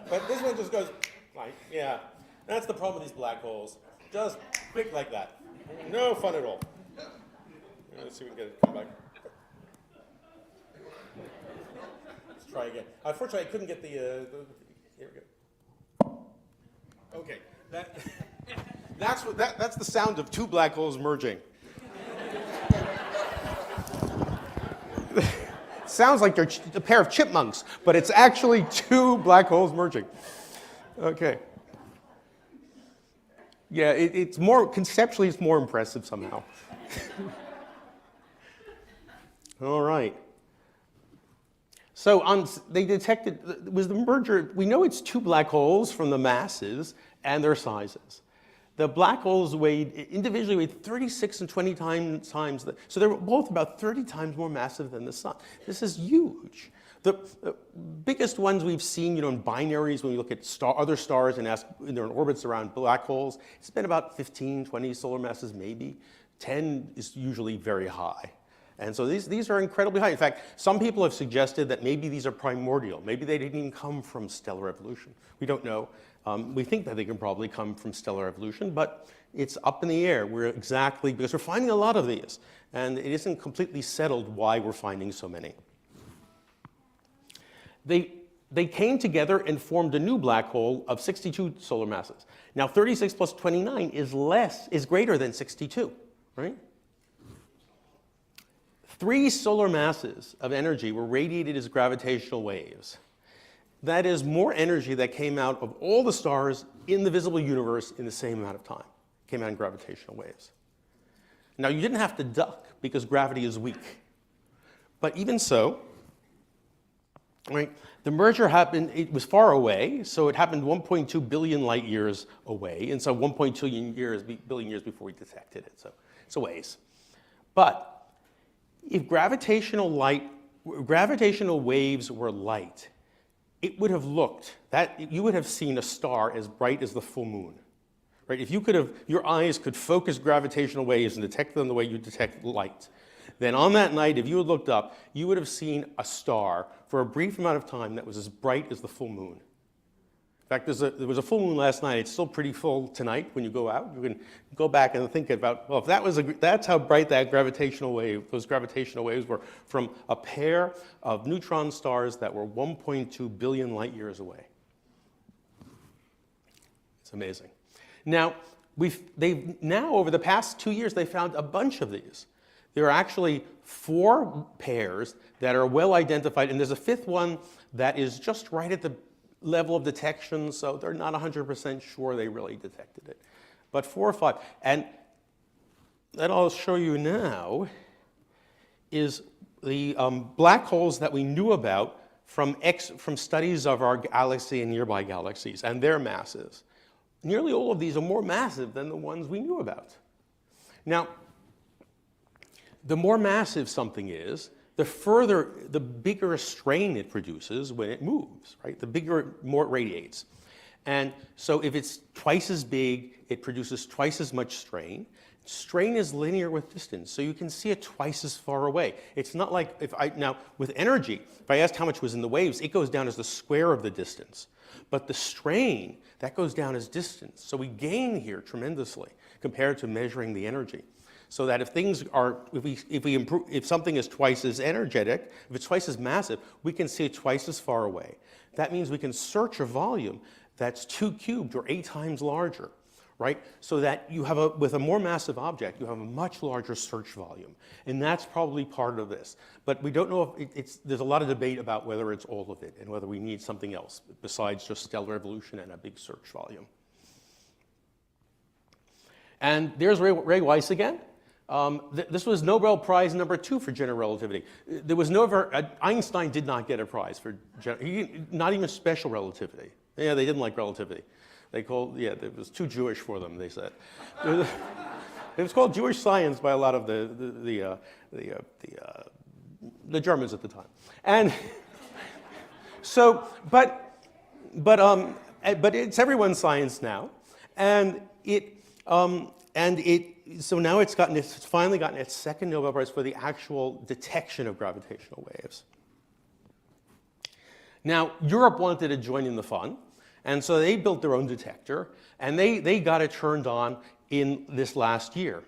But this one just goes like, yeah. That's the problem with these black holes. Just quick like that. No fun at all. Let's see if we can get it to come back. Let's try again. Unfortunately, I couldn't get the here we go. Okay. That's the sound of two black holes merging. Sounds like they're a pair of chipmunks, but it's actually two black holes merging. Okay. Yeah, it's more, conceptually, it's more impressive somehow. All right. So they detected, was the merger, we know it's two black holes from the masses and their sizes. The black holes individually weighed 36 and 20 times, so they were both about 30 times more massive than the sun. This is huge. The biggest ones we've seen, in binaries, when we look at other stars and ask their orbits around black holes, it's been about 15, 20 solar masses maybe. 10 is usually very high. And so these are incredibly high. In fact, some people have suggested that maybe these are primordial. Maybe they didn't even come from stellar evolution. We don't know. We think that they can probably come from stellar evolution, but it's up in the air. Because we're finding a lot of these, and it isn't completely settled why we're finding so many. they came together and formed a new black hole of 62 solar masses. Now 36 plus 29 is greater than 62, right? 3 solar masses of energy were radiated as gravitational waves. That is more energy that came out of all the stars in the visible universe in the same amount of time. Came out in gravitational waves. Now you didn't have to duck because gravity is weak. But even so, right, the merger happened, it was far away, so it happened 1.2 billion light years away, and so 1.2 billion years before we detected it, so it's a ways. But if gravitational waves were light, it would have looked, you would have seen a star as bright as the full moon. Right? If your eyes could focus gravitational waves and detect them the way you detect light, then on that night, if you had looked up, you would have seen a star for a brief amount of time that was as bright as the full moon. In fact, there was a full moon last night. It's still pretty full tonight when you go out. You can go back and think about, well, if that's how bright those gravitational waves were from a pair of neutron stars that were 1.2 billion light years away. It's amazing. Now, over the past 2 years, they found a bunch of these. There are actually 4 pairs that are well identified, and there's a 5th one that is just right at the level of detection, so they're not 100% sure they really detected it. But 4 or 5. And that I'll show you now is the black holes that we knew about from studies of our galaxy and nearby galaxies and their masses. Nearly all of these are more massive than the ones we knew about. Now, the more massive something is, the bigger a strain it produces when it moves, right? The bigger, more it radiates. And so if it's twice as big, it produces twice as much strain. Strain is linear with distance, so you can see it twice as far away. It's not like now with energy, if I asked how much was in the waves, it goes down as the square of the distance. But the strain, that goes down as distance. So we gain here tremendously compared to measuring the energy. So that if something is twice as energetic, if it's twice as massive, we can see it twice as far away. That means we can search a volume that's 2 cubed or 8 times larger, right? So that with a more massive object, you have a much larger search volume. And that's probably part of this. But we don't know if there's a lot of debate about whether it's all of it and whether we need something else besides just stellar evolution and a big search volume. And there's Ray Weiss again. This was Nobel Prize number 2 for general relativity. There was Einstein did not get a prize for not even special relativity. Yeah, they didn't like relativity. It was too Jewish for them, they said. It was called Jewish science by a lot of the Germans at the time. And so, but it's everyone's science now, so now it's finally gotten its 2nd Nobel Prize for the actual detection of gravitational waves. Now, Europe wanted to join in the fun, and so they built their own detector, and they got it turned on in this last year.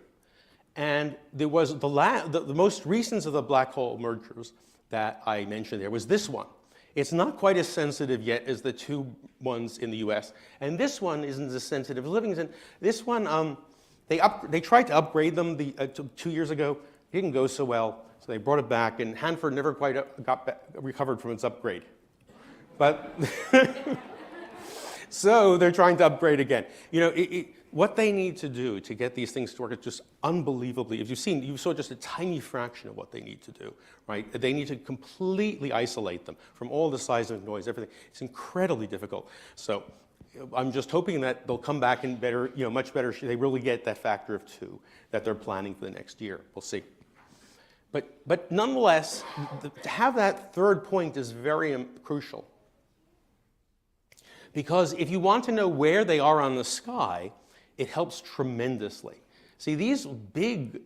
And there was the most recent of the black hole mergers that I mentioned there was this one. It's not quite as sensitive yet as the 2 ones in the US, and this one isn't as sensitive as Livingston. This one, they tried to upgrade them 2 years ago. It didn't go so well, so they brought it back, and Hanford never quite recovered from its upgrade. But so they're trying to upgrade again. You know, what they need to do to get these things to work is just unbelievably. If you saw just a tiny fraction of what they need to do, right? They need to completely isolate them from all the seismic noise, everything. It's incredibly difficult. So I'm just hoping that they'll come back in better, much better. They really get that factor of 2 that they're planning for the next year. We'll see. But nonetheless, to have that 3rd point is very crucial. Because if you want to know where they are on the sky, it helps tremendously. See, these big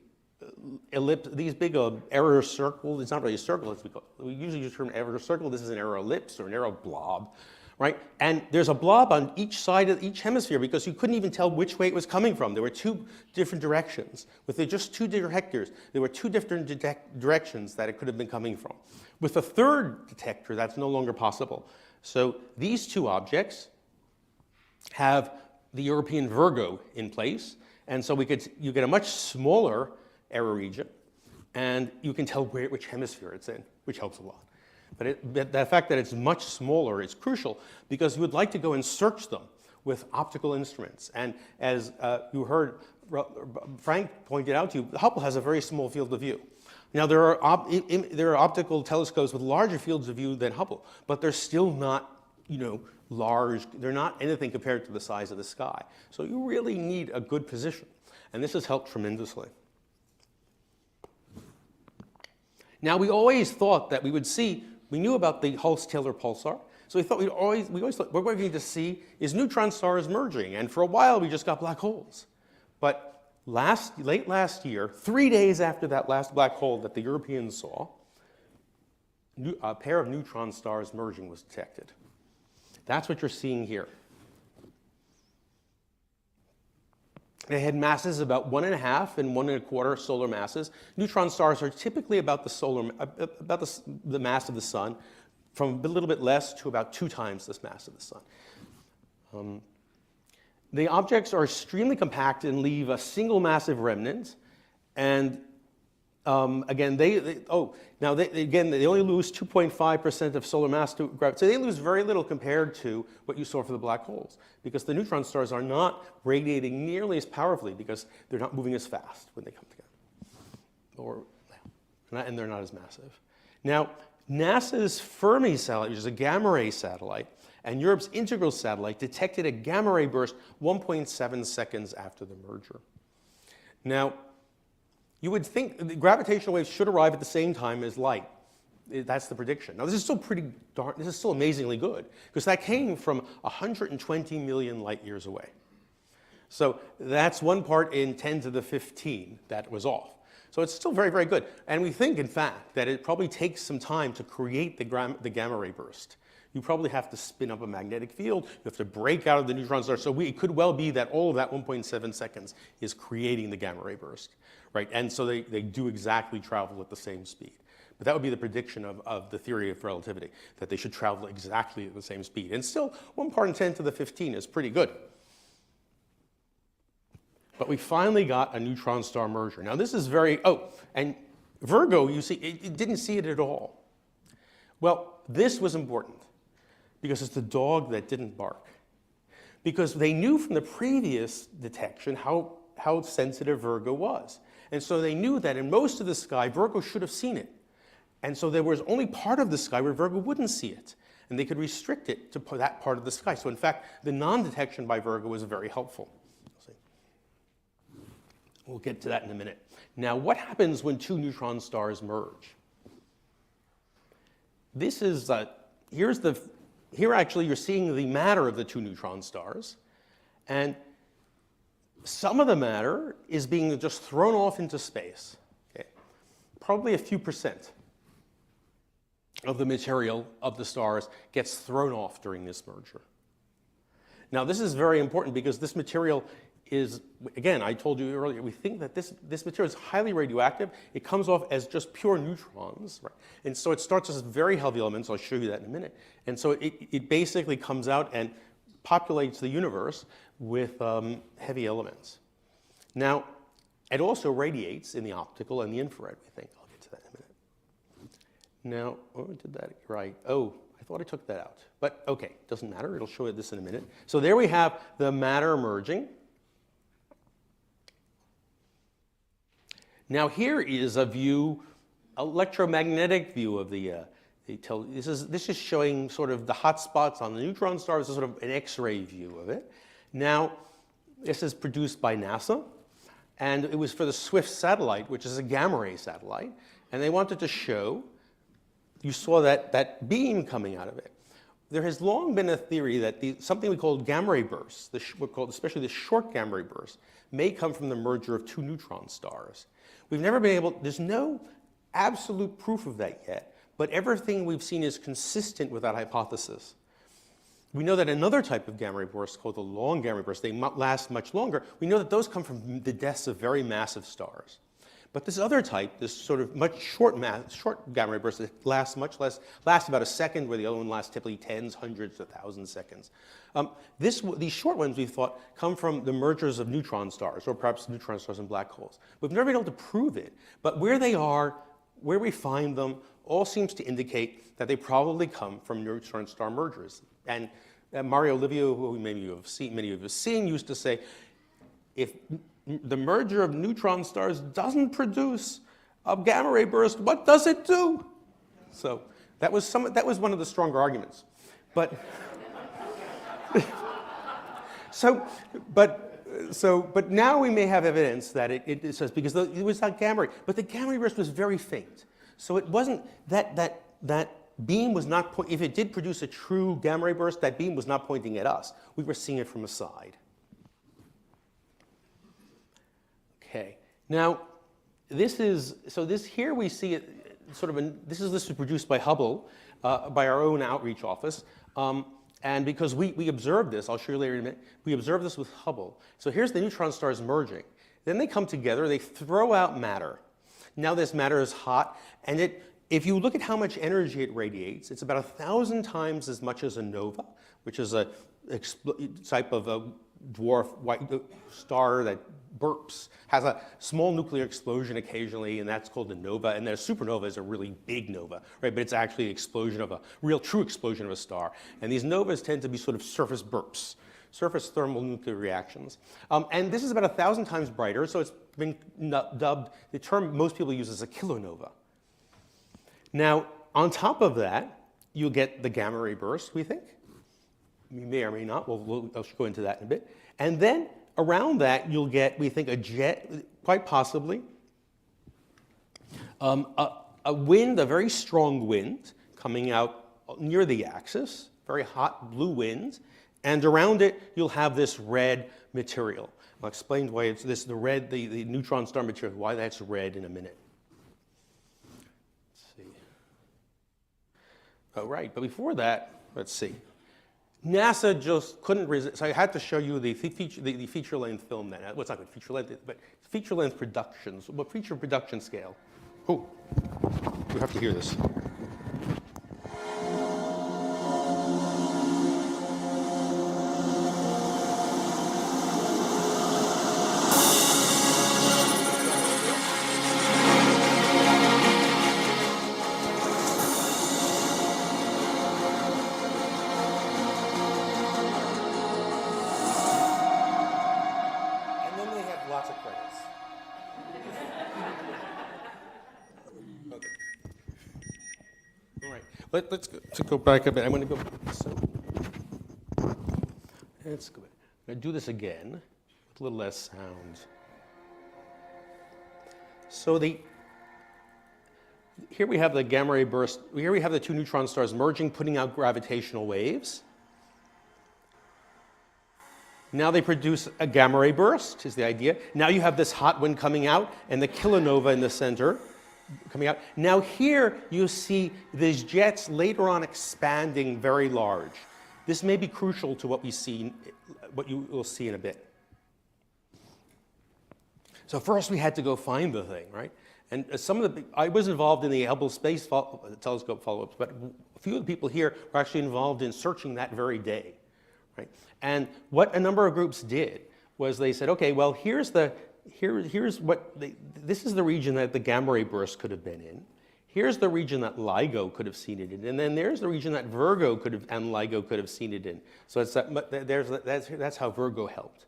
error circles, it's not really a circle, we usually use the term error circle. This is an error ellipse or an error blob, right? And there's a blob on each side of each hemisphere because you couldn't even tell which way it was coming from. There were two different directions. With just two detectors, there were two different directions that it could have been coming from. With a third detector, that's no longer possible. So these two objects have the European Virgo in place, and so you get a much smaller error region, and you can tell which hemisphere it's in, which helps a lot. But the fact that it's much smaller is crucial because you would like to go and search them with optical instruments. And as you heard Frank pointed out to you, Hubble has a very small field of view. Now, there are optical telescopes with larger fields of view than Hubble, but they're still not, large. They're not anything compared to the size of the sky. So you really need a good position, and this has helped tremendously. Now, we always thought that we knew about the Hulse-Taylor pulsar, so we always thought what we're going to see is neutron stars merging, and for a while we just got black holes. But late last year, 3 days after that last black hole that the Europeans saw, a pair of neutron stars merging was detected. That's what you're seeing here. They had masses about 1.5 and 1.25 solar masses. Neutron stars are typically about the mass of the sun, from a little bit less to about 2 times this mass of the sun. The objects are extremely compact and leave a single massive remnant. And again, they only lose 2.5% of solar mass to gravity. So they lose very little compared to what you saw for the black holes, because the neutron stars are not radiating nearly as powerfully because they're not moving as fast when they come together, and they're not as massive. Now, NASA's Fermi satellite, which is a gamma ray satellite, and Europe's Integral satellite detected a gamma ray burst 1.7 seconds after the merger. Now, you would think the gravitational waves should arrive at the same time as light. That's the prediction. Now, this is still amazingly good, because that came from 120 million light years away. So that's 1 part in 10 to the 15 that was off. So it's still very, very good. And we think, in fact, that it probably takes some time to create the gamma ray burst. You probably have to spin up a magnetic field. You have to break out of the neutron star. So it could well be that all of that 1.7 seconds is creating the gamma ray burst, right? And so they do exactly travel at the same speed. But that would be the prediction of the theory of relativity, that they should travel exactly at the same speed. And still, 1 part in 10 to the 15 is pretty good. But we finally got a neutron star merger. Now this is and Virgo, you see, it didn't see it at all. Well, this was important, because it's the dog that didn't bark. Because they knew from the previous detection how sensitive Virgo was. And so they knew that in most of the sky, Virgo should have seen it. And so there was only part of the sky where Virgo wouldn't see it. And they could restrict it to that part of the sky. So in fact, the non-detection by Virgo was very helpful. We'll get to that in a minute. Now, what happens when 2 neutron stars merge? This is, here actually you're seeing the matter of the 2 neutron stars. And some of the matter is being just thrown off into space. Okay? Probably a few percent of the material of the stars gets thrown off during this merger. Now, this is very important because this material is, again, I told you earlier, we think that this material is highly radioactive. It comes off as just pure neutrons, right? And so it starts as very heavy elements. I'll show you that in a minute. And so it basically comes out and populates the universe with heavy elements. Now, it also radiates in the optical and the infrared, we think. I'll get to that in a minute. Now, oh, I did that right. Oh, I thought I took that out. But OK, doesn't matter. It'll show you this in a minute. So there we have the matter merging. Now here is a view, electromagnetic view of this is showing sort of the hot spots on the neutron stars. This is sort of an X-ray view of it. Now, this is produced by NASA, and it was for the SWIFT satellite, which is a gamma ray satellite. And they wanted to show, you saw that beam coming out of it. There has long been a theory that something we call gamma ray bursts, especially the short gamma ray bursts, may come from the merger of 2 neutron stars. We've never been able, there's no absolute proof of that yet, but everything we've seen is consistent with that hypothesis. We know that another type of gamma ray burst called the long gamma ray burst, they last much longer. We know that those come from the deaths of very massive stars. But this other type, this sort of much short gamma ray burst that lasts much less, lasts about a second, where the other one lasts typically tens, hundreds, or thousands of seconds. These short ones, we thought, come from the mergers of neutron stars, or perhaps neutron stars and black holes. We've never been able to prove it, but where they are, where we find them, all seems to indicate that they probably come from neutron star mergers. And Mario Livio, who many of you have seen, used to say, if the merger of neutron stars doesn't produce a gamma ray burst, what does it do? So that was one of the stronger arguments. But but now we may have evidence that it says, because it was that gamma ray, but the gamma ray burst was very faint. So it wasn't that beam was not, if it did produce a true gamma ray burst, that beam was not pointing at us. We were seeing it from a side. Okay, now here we see it sort of, this is produced by Hubble, by our own outreach office. And because we observed this, I'll show you later in a minute, we observed this with Hubble. So here's the neutron stars merging. Then they come together, they throw out matter. Now this matter is hot, and if you look at how much energy it radiates, it's about 1,000 times as much as a nova, which is a type of a dwarf white star that burps, has a small nuclear explosion occasionally, and that's called a nova. And then a supernova is a really big nova, right? But it's actually an explosion of a real true explosion of a star. And these novas tend to be sort of surface burps, surface thermal nuclear reactions. And this is about 1,000 times brighter, so it's been dubbed, the term most people use is a kilonova. Now, on top of that, you'll get the gamma ray burst, we think. We may or may not. I'll go into that in a bit. And then around that, you'll get, we think, a jet, quite possibly, a wind, a very strong wind coming out near the axis, very hot blue wind. And around it, you'll have this red material. I'll explain why it's the red, the neutron star material, why that's red in a minute. Let's see. Oh, right. But before that, let's see. NASA just couldn't resist. So I had to show you the feature-length film then. Well, it's not good feature-length, but feature-length productions, feature production scale. Oh, you have to hear this. Let's go back a bit. I'm going to go. Let's go. I'm going to do this again with a little less sound. So here we have the gamma ray burst. Here we have the two neutron stars merging, putting out gravitational waves. Now they produce a gamma ray burst, is the idea. Now you have this hot wind coming out and the kilonova in the center coming out. Now here you see these jets later on expanding very large. This may be crucial to what you will see in a bit. So first we had to go find the thing, right? And I was involved in the Hubble Space Telescope follow-ups, but a few of the people here were actually involved in searching that very day, right? And what a number of groups did was they said, okay, well, this is the region that the gamma ray burst could have been in. Here's the region that LIGO could have seen it in, and then there's the region that Virgo and LIGO could have seen it in. So that's how Virgo helped,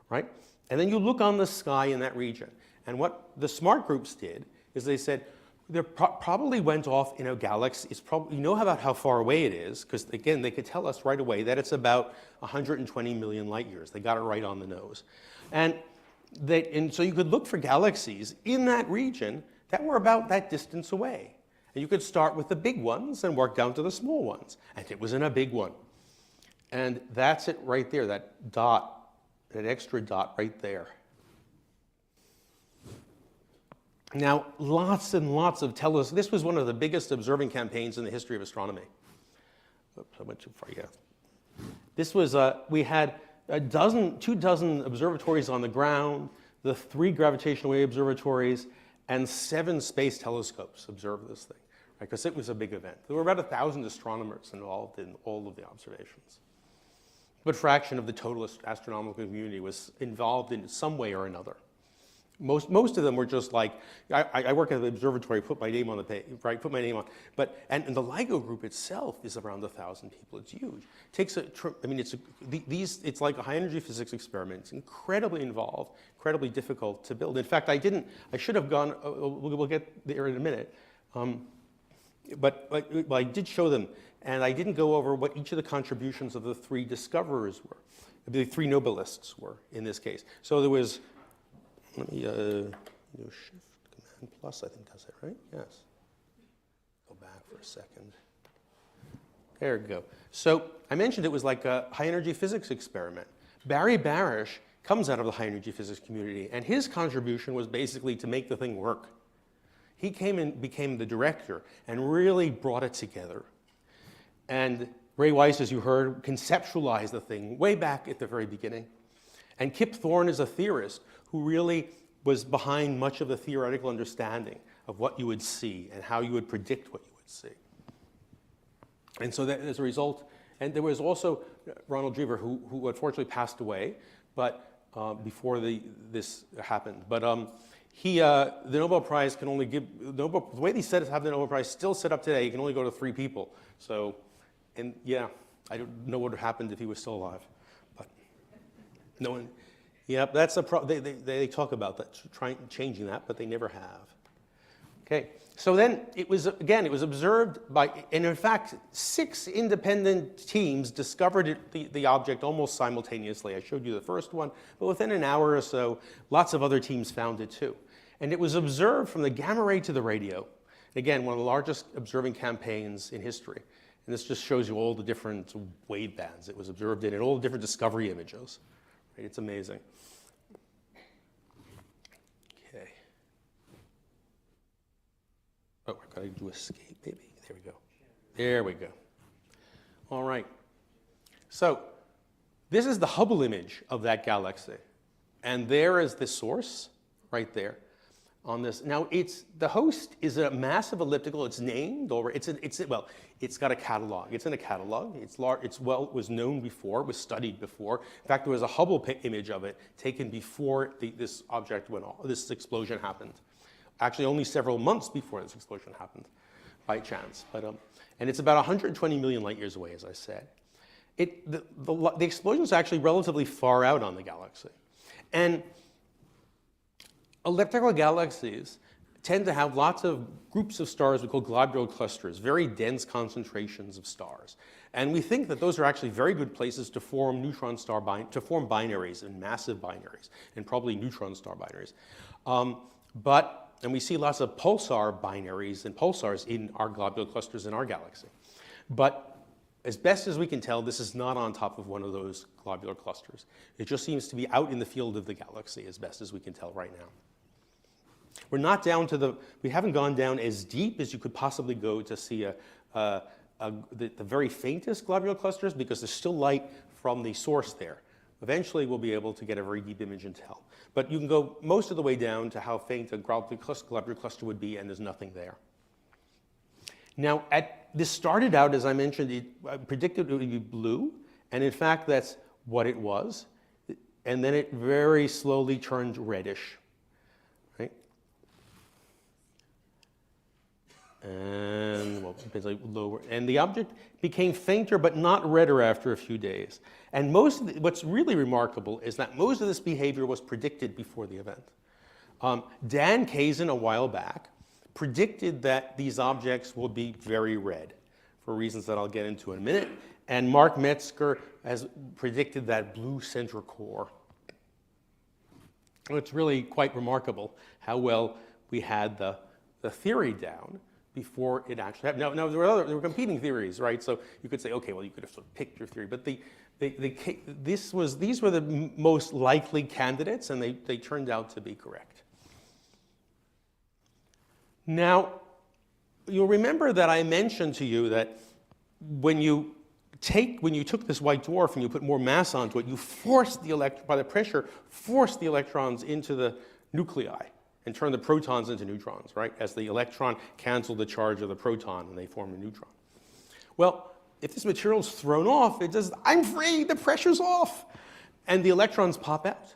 right? And then you look on the sky in that region, and what the smart groups did is they said there probably went off in a galaxy. You know about how far away it is, because again they could tell us right away that it's about 120 million light years. They got it right on the nose, and so you could look for galaxies in that region that were about that distance away. And you could start with the big ones and work down to the small ones. And it was in a big one. And that's it right there, that dot, that extra dot right there. Now, lots and lots of telescopes. This was one of the biggest observing campaigns in the history of astronomy. Oops, I went too far, yeah. This was, we had 2 dozen observatories on the ground, the 3 gravitational wave observatories, and 7 space telescopes observed this thing, right? Because it was a big event. There were about 1,000 astronomers involved in all of the observations. But fraction of the total astronomical community was involved in some way or another. Most of them were just like, I work at the observatory, put my name on the page, right? Put my name on. But and the LIGO group itself is around 1,000 people. It's huge. It takes it's like a high energy physics experiment. It's incredibly involved, incredibly difficult to build. In fact, I should have gone. We'll get there in a minute. But I did show them, and I didn't go over what each of the contributions of the 3 discoverers were, the 3 Nobelists were in this case. So there was. Let me do Shift, Command Plus, I think does it, right? Yes. Go back for a second. There we go. So I mentioned it was like a high-energy physics experiment. Barry Barish comes out of the high-energy physics community, and his contribution was basically to make the thing work. He came and became the director and really brought it together. And Ray Weiss, as you heard, conceptualized the thing way back at the very beginning. And Kip Thorne is a theorist who really was behind much of the theoretical understanding of what you would see and how you would predict what you would see. And so that, as a result, and there was also Ronald Drever, who unfortunately passed away, but before this happened. But the Nobel Prize can only give, the way they have the Nobel Prize still set up today, you can only go to 3 people. So, and yeah, I don't know what would have happened if he was still alive. But no one, yeah, that's a problem. They talk about that, changing that, but they never have. Okay, so then it was observed by, and in fact, 6 independent teams discovered the object almost simultaneously. I showed you the first one, but within an hour or so, lots of other teams found it too. And it was observed from the gamma ray to the radio. Again, one of the largest observing campaigns in history. And this just shows you all the different wave bands it was observed in and all the different discovery images. Right? It's amazing. Okay. Oh, I've got to do escape, maybe. There we go. There we go. All right. So this is the Hubble image of that galaxy. And there is the source right there on this. Now, the host is a massive elliptical. It's named, or it's got a catalog. It's in a catalog. It was known before, was studied before. In fact, there was a Hubble image of it taken before this object went off. This explosion happened. Actually, only several months before this explosion happened, by chance. But and it's about 120 million light years away, as I said. The explosion is actually relatively far out on the galaxy, and elliptical galaxies tend to have lots of groups of stars we call globular clusters, very dense concentrations of stars. And we think that those are actually very good places to form binaries and massive binaries, and probably neutron star binaries. And we see lots of pulsar binaries and pulsars in our globular clusters in our galaxy. But as best as we can tell, this is not on top of one of those globular clusters. It just seems to be out in the field of the galaxy as best as we can tell right now. We're not down to we haven't gone down as deep as you could possibly go to see the very faintest globular clusters, because there's still light from the source there. Eventually, we'll be able to get a very deep image and tell. But you can go most of the way down to how faint a globular cluster would be, and there's nothing there. Now, this started out, as I mentioned, it predicted it would be blue, and in fact, that's what it was. And then it very slowly turned reddish. And lower, and the object became fainter but not redder after a few days. And what's really remarkable is that most of this behavior was predicted before the event. Dan Kazin, a while back, predicted that these objects will be very red, for reasons that I'll get into in a minute. And Mark Metzger has predicted that blue center core. It's really quite remarkable how well we had the theory down before it actually happened. Now there were competing theories, right? So you could say, okay, well, you could have sort of picked your theory, but these were the most likely candidates, and they turned out to be correct. Now, you'll remember that I mentioned to you that when you when you took this white dwarf and you put more mass onto it, you forced by the pressure, forced the electrons into the nuclei and turned the protons into neutrons, right? As the electron canceled the charge of the proton and they formed a neutron. Well, if this material is thrown off, it says, I'm free, the pressure's off. And the electrons pop out.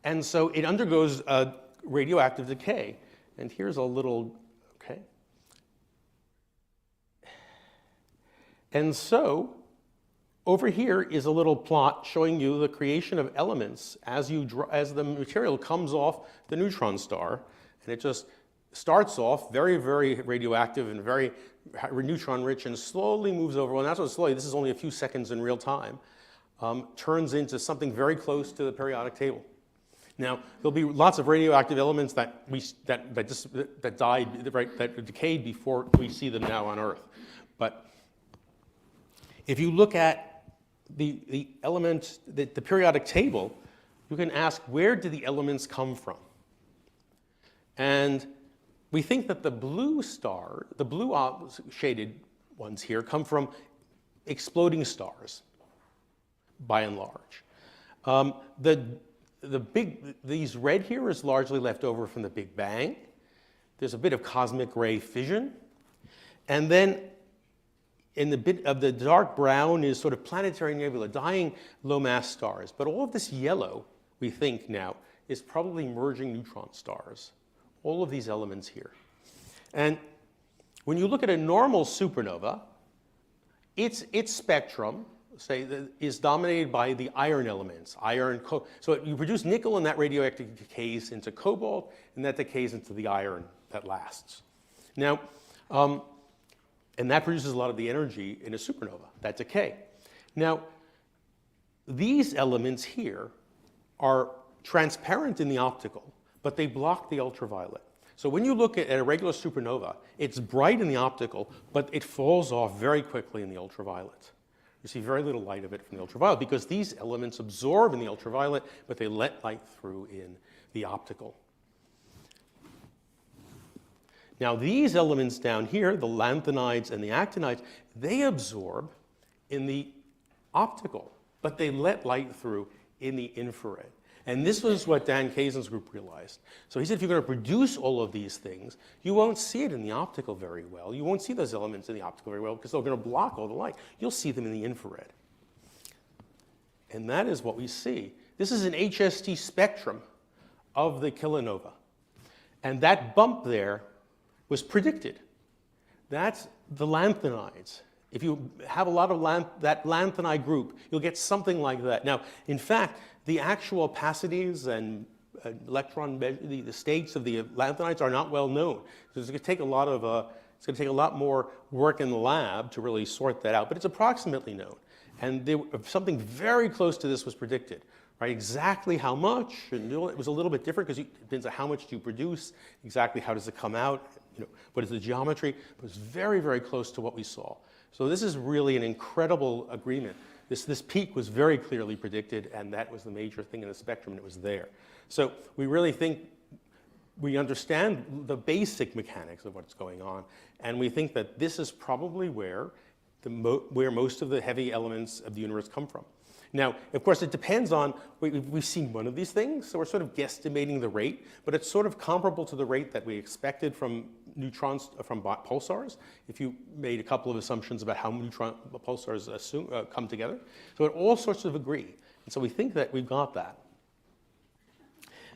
And so it undergoes a radioactive decay. And here's a little, okay. And so over here is a little plot showing you the creation of elements as the material comes off the neutron star. And it just starts off very, very radioactive and very neutron rich and slowly moves over. Well, not so slowly, this is only a few seconds in real time. Turns into something very close to the periodic table. Now, there'll be lots of radioactive elements that decayed before we see them now on Earth. But if you look at the elements, the periodic table, you can ask, where did the elements come from? And we think that the blue shaded ones here come from exploding stars, by and large. These red here is largely left over from the Big Bang. There's a bit of cosmic ray fission. And then in the bit of the dark brown is sort of planetary nebula, dying low mass stars. But all of this yellow, we think now, is probably merging neutron stars. All of these elements here. And when you look at a normal supernova, its spectrum, say, is dominated by the iron elements. So you produce nickel and that radioactive decays into cobalt, and that decays into the iron that lasts. Now, and that produces a lot of the energy in a supernova, that decay. Now, these elements here are transparent in the optical, but they block the ultraviolet. So when you look at a regular supernova, it's bright in the optical, but it falls off very quickly in the ultraviolet. You see very little light of it from the ultraviolet because these elements absorb in the ultraviolet, but they let light through in the optical. Now these elements down here, the lanthanides and the actinides, they absorb in the optical, but they let light through in the infrared. And this was what Dan Kazan's group realized. So he said, if you're going to produce all of these things, you won't see it in the optical very well. You won't see those elements in the optical very well because they're going to block all the light. You'll see them in the infrared. And that is what we see. This is an HST spectrum of the kilonova. And that bump there was predicted. That's the lanthanides. If you have a lot of that lanthanide group, you'll get something like that. Now, in fact, the actual opacities and the states of the lanthanides are not well known. So it's going to take a lot more work in the lab to really sort that out, but it's approximately known. And something very close to this was predicted, right? Exactly how much, and it was a little bit different because it depends on how much do you produce, exactly how does it come out, what is the geometry, but it was very, very close to what we saw. So this is really an incredible agreement. This peak was very clearly predicted, and that was the major thing in the spectrum, and it was there. So we really think we understand the basic mechanics of what's going on, and we think that this is probably where most of the heavy elements of the universe come from. Now, of course, it depends on, we've seen one of these things, so we're sort of guesstimating the rate, but it's sort of comparable to the rate that we expected from neutrons, from pulsars, if you made a couple of assumptions about how pulsars come together. So it all sorts of agree. And so we think that we've got that.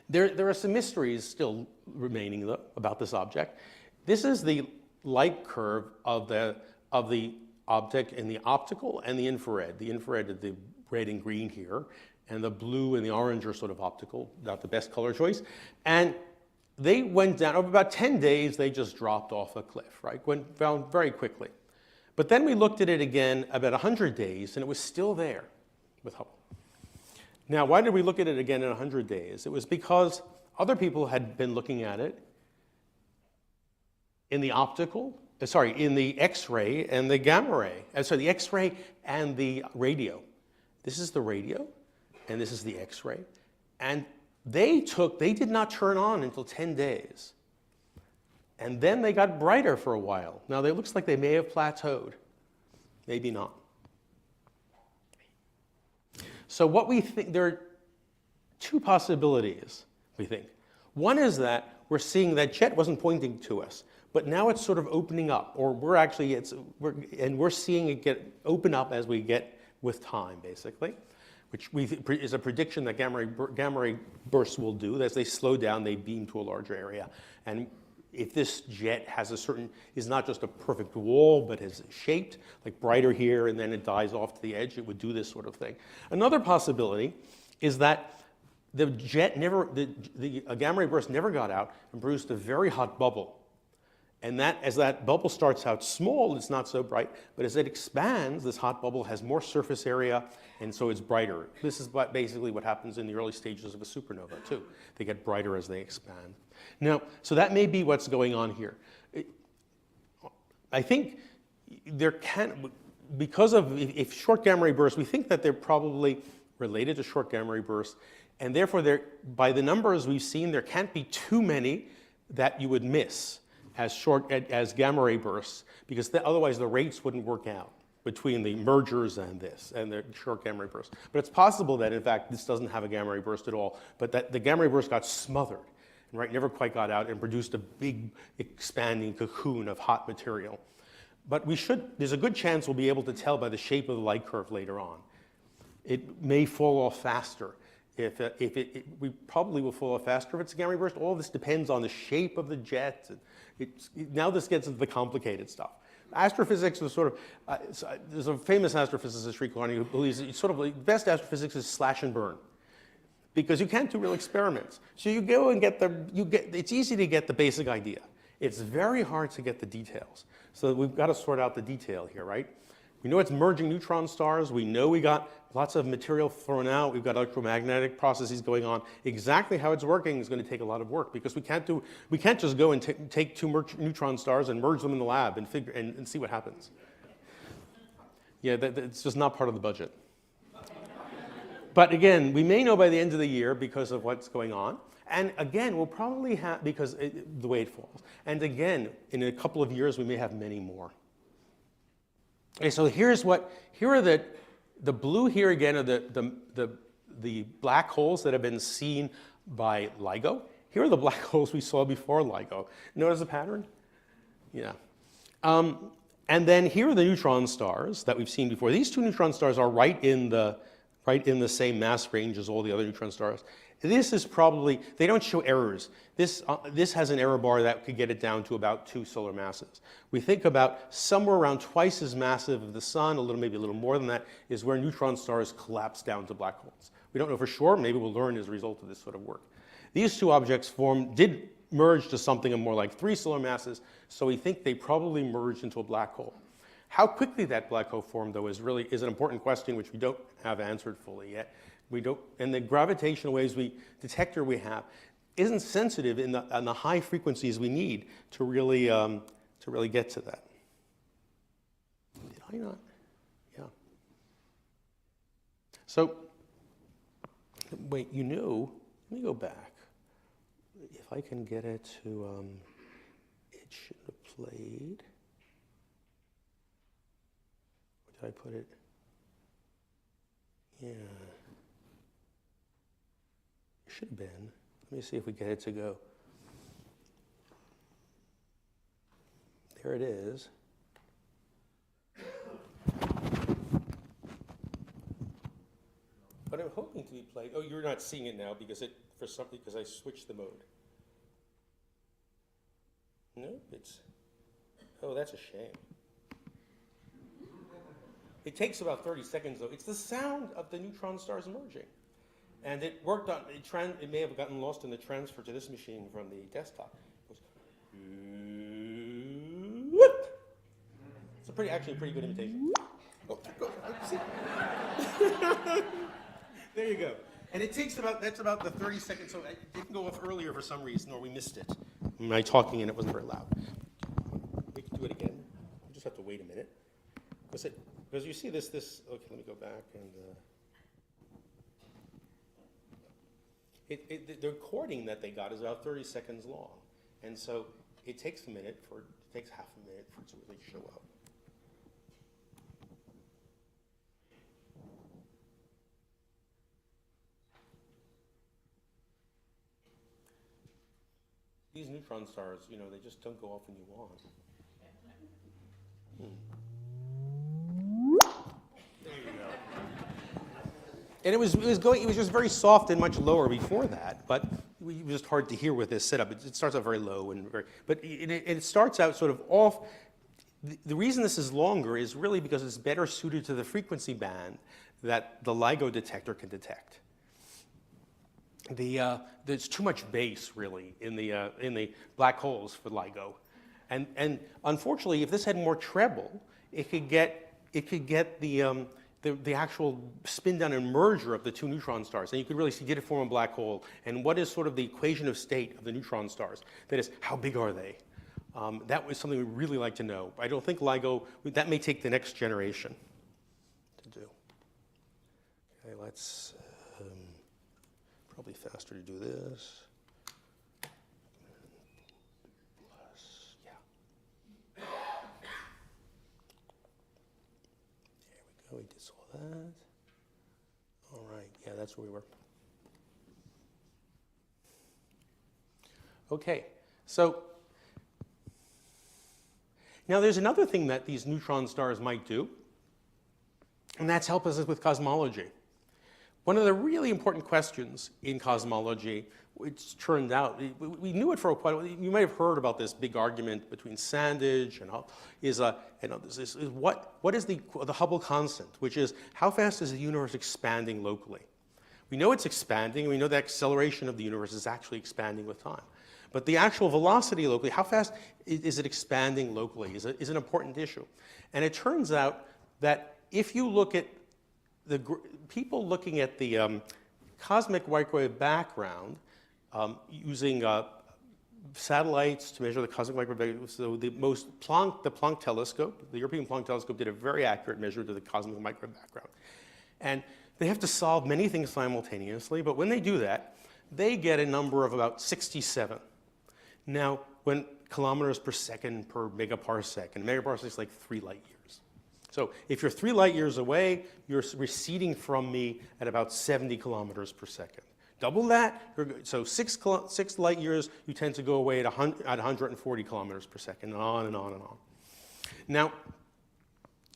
There are some mysteries still remaining, though, about this object. This is the light curve of the object in the optical and the infrared. The infrared is the red and green here, and the blue and the orange are sort of optical, not the best color choice. And they went down, over about 10 days, they just dropped off a cliff, right? Went down very quickly. But then we looked at it again about 100 days, and it was still there with Hubble. Now, why did we look at it again in 100 days? It was because other people had been looking at it in the in the X-ray and the gamma ray. The X-ray and the radio. This is the radio, and this is the X-ray. And they did not turn on until 10 days. And then they got brighter for a while. Now, it looks like they may have plateaued. Maybe not. So what we think, there are two possibilities, we think. One is that we're seeing that jet wasn't pointing to us, but now it's sort of opening up, or we're seeing it open up as we get with time, basically, which is a prediction that gamma ray bursts will do. As they slow down, they beam to a larger area. And if this jet is not just a perfect wall, but is shaped, like brighter here, and then it dies off to the edge, it would do this sort of thing. Another possibility is that the gamma ray burst never got out and produced a very hot bubble. And as that bubble starts out small, it's not so bright, but as it expands, this hot bubble has more surface area, and so it's brighter. This is basically what happens in the early stages of a supernova, too. They get brighter as they expand. Now, so that may be what's going on here. I think because of if short gamma ray bursts, we think that they're probably related to short gamma ray bursts, and therefore, by the numbers we've seen, there can't be too many that you would miss as gamma ray bursts, because otherwise the rates wouldn't work out between the mergers and the short gamma ray burst. But it's possible that, in fact, this doesn't have a gamma ray burst at all, but that the gamma ray burst got smothered, right, never quite got out and produced a big expanding cocoon of hot material. But there's a good chance we'll be able to tell by the shape of the light curve later on. It may fall off faster. We probably will fall off faster if it's a gamma ray burst. All this depends on the shape of the jet. Now this gets into the complicated stuff. Astrophysics was sort of, there's a famous astrophysicist, Sri Kulkarni, who believes that the best astrophysics is slash and burn, because you can't do real experiments. So you go and it's easy to get the basic idea. It's very hard to get the details. So we've got to sort out the detail here, right? We know it's merging neutron stars. We know we got lots of material thrown out. We've got electromagnetic processes going on. Exactly how it's working is going to take a lot of work, because we can't just go and take two neutron stars and merge them in the lab and see what happens. Yeah, it's just not part of the budget. But again, we may know by the end of the year because of what's going on. And again, we'll probably have, because the way it falls. And again, in a couple of years, we may have many more. Okay, so here are the blue here again are the black holes that have been seen by LIGO. Here are the black holes we saw before LIGO. Notice the pattern? Yeah. And then here are the neutron stars that we've seen before. These two neutron stars are right in the same mass range as all the other neutron stars. This is probably, they don't show errors. This has an error bar that could get it down to about 2 solar masses. We think about somewhere around twice as massive as the sun, maybe a little more than that, is where neutron stars collapse down to black holes. We don't know for sure. Maybe we'll learn as a result of this sort of work. These two objects did merge to something of more like 3 solar masses, so we think they probably merged into a black hole. How quickly that black hole formed, though, is an important question which we don't have answered fully yet. And the gravitational waves detector we have isn't sensitive on the high frequencies we need to really get to that. Did I not? Yeah. So, wait, let me go back. If I can get it to, it should have played. Where did I put it? Yeah. Should have been. Let me see if we get it to go. There it is. But I'm hoping to be played. Oh, you're not seeing it now because I switched the mode. No, oh, that's a shame. It takes about 30 seconds though. It's the sound of the neutron stars merging. And it worked on, it may have gotten lost in the transfer to this machine from the desktop. It goes, it's actually a pretty good imitation. Oh, there you go. And that's about the 30 seconds, so it didn't go off earlier for some reason, or we missed it. My talking and it wasn't very loud. We can do it again. We just have to wait a minute. Because you see this, okay, let me go back and, the recording that they got is about 30 seconds long. And so it takes half a minute for it to really show up. these neutron stars, you know, they just don't go off when you want. There you go. And it was just very soft and much lower before that, but it was just hard to hear with this setup. It starts out very low but it starts out sort of off. The reason this is longer is really because it's better suited to the frequency band that the LIGO detector can detect. There's too much bass really in the black holes for LIGO, and unfortunately, if this had more treble, it could get the actual spin down and merger of the two neutron stars, and you could really see, did it form a black hole, and what is sort of the equation of state of the neutron stars? That is, how big are they? That was something we'd really like to know. I don't think LIGO, that may take the next generation to do. Okay, let's, probably faster to do this. Plus, yeah. There we go, we just saw that. All right, yeah, that's where we were. Okay, so now there's another thing that these neutron stars might do, and that's help us with cosmology. One of the really important questions in cosmology, which turned out, we knew it for quite a while. You might have heard about this big argument between Sandage and what is the Hubble constant, which is how fast is the universe expanding locally? We know it's expanding, and we know the acceleration of the universe is actually expanding with time. But the actual velocity locally, how fast is it expanding locally, is an important issue. And it turns out that if you look at people looking at the cosmic microwave background using satellites to measure the cosmic microwave background, so the Planck telescope, the European Planck telescope did a very accurate measure to the cosmic microwave background. And they have to solve many things simultaneously, but when they do that, they get a number of about 67. Now, when kilometers per second per megaparsec, and a megaparsec is like 3 light years. So if you're 3 light years away, you're receding from me at about 70 kilometers per second. Double that, so 6 light years, you tend to go away at 140 kilometers per second, and on and on and on. Now,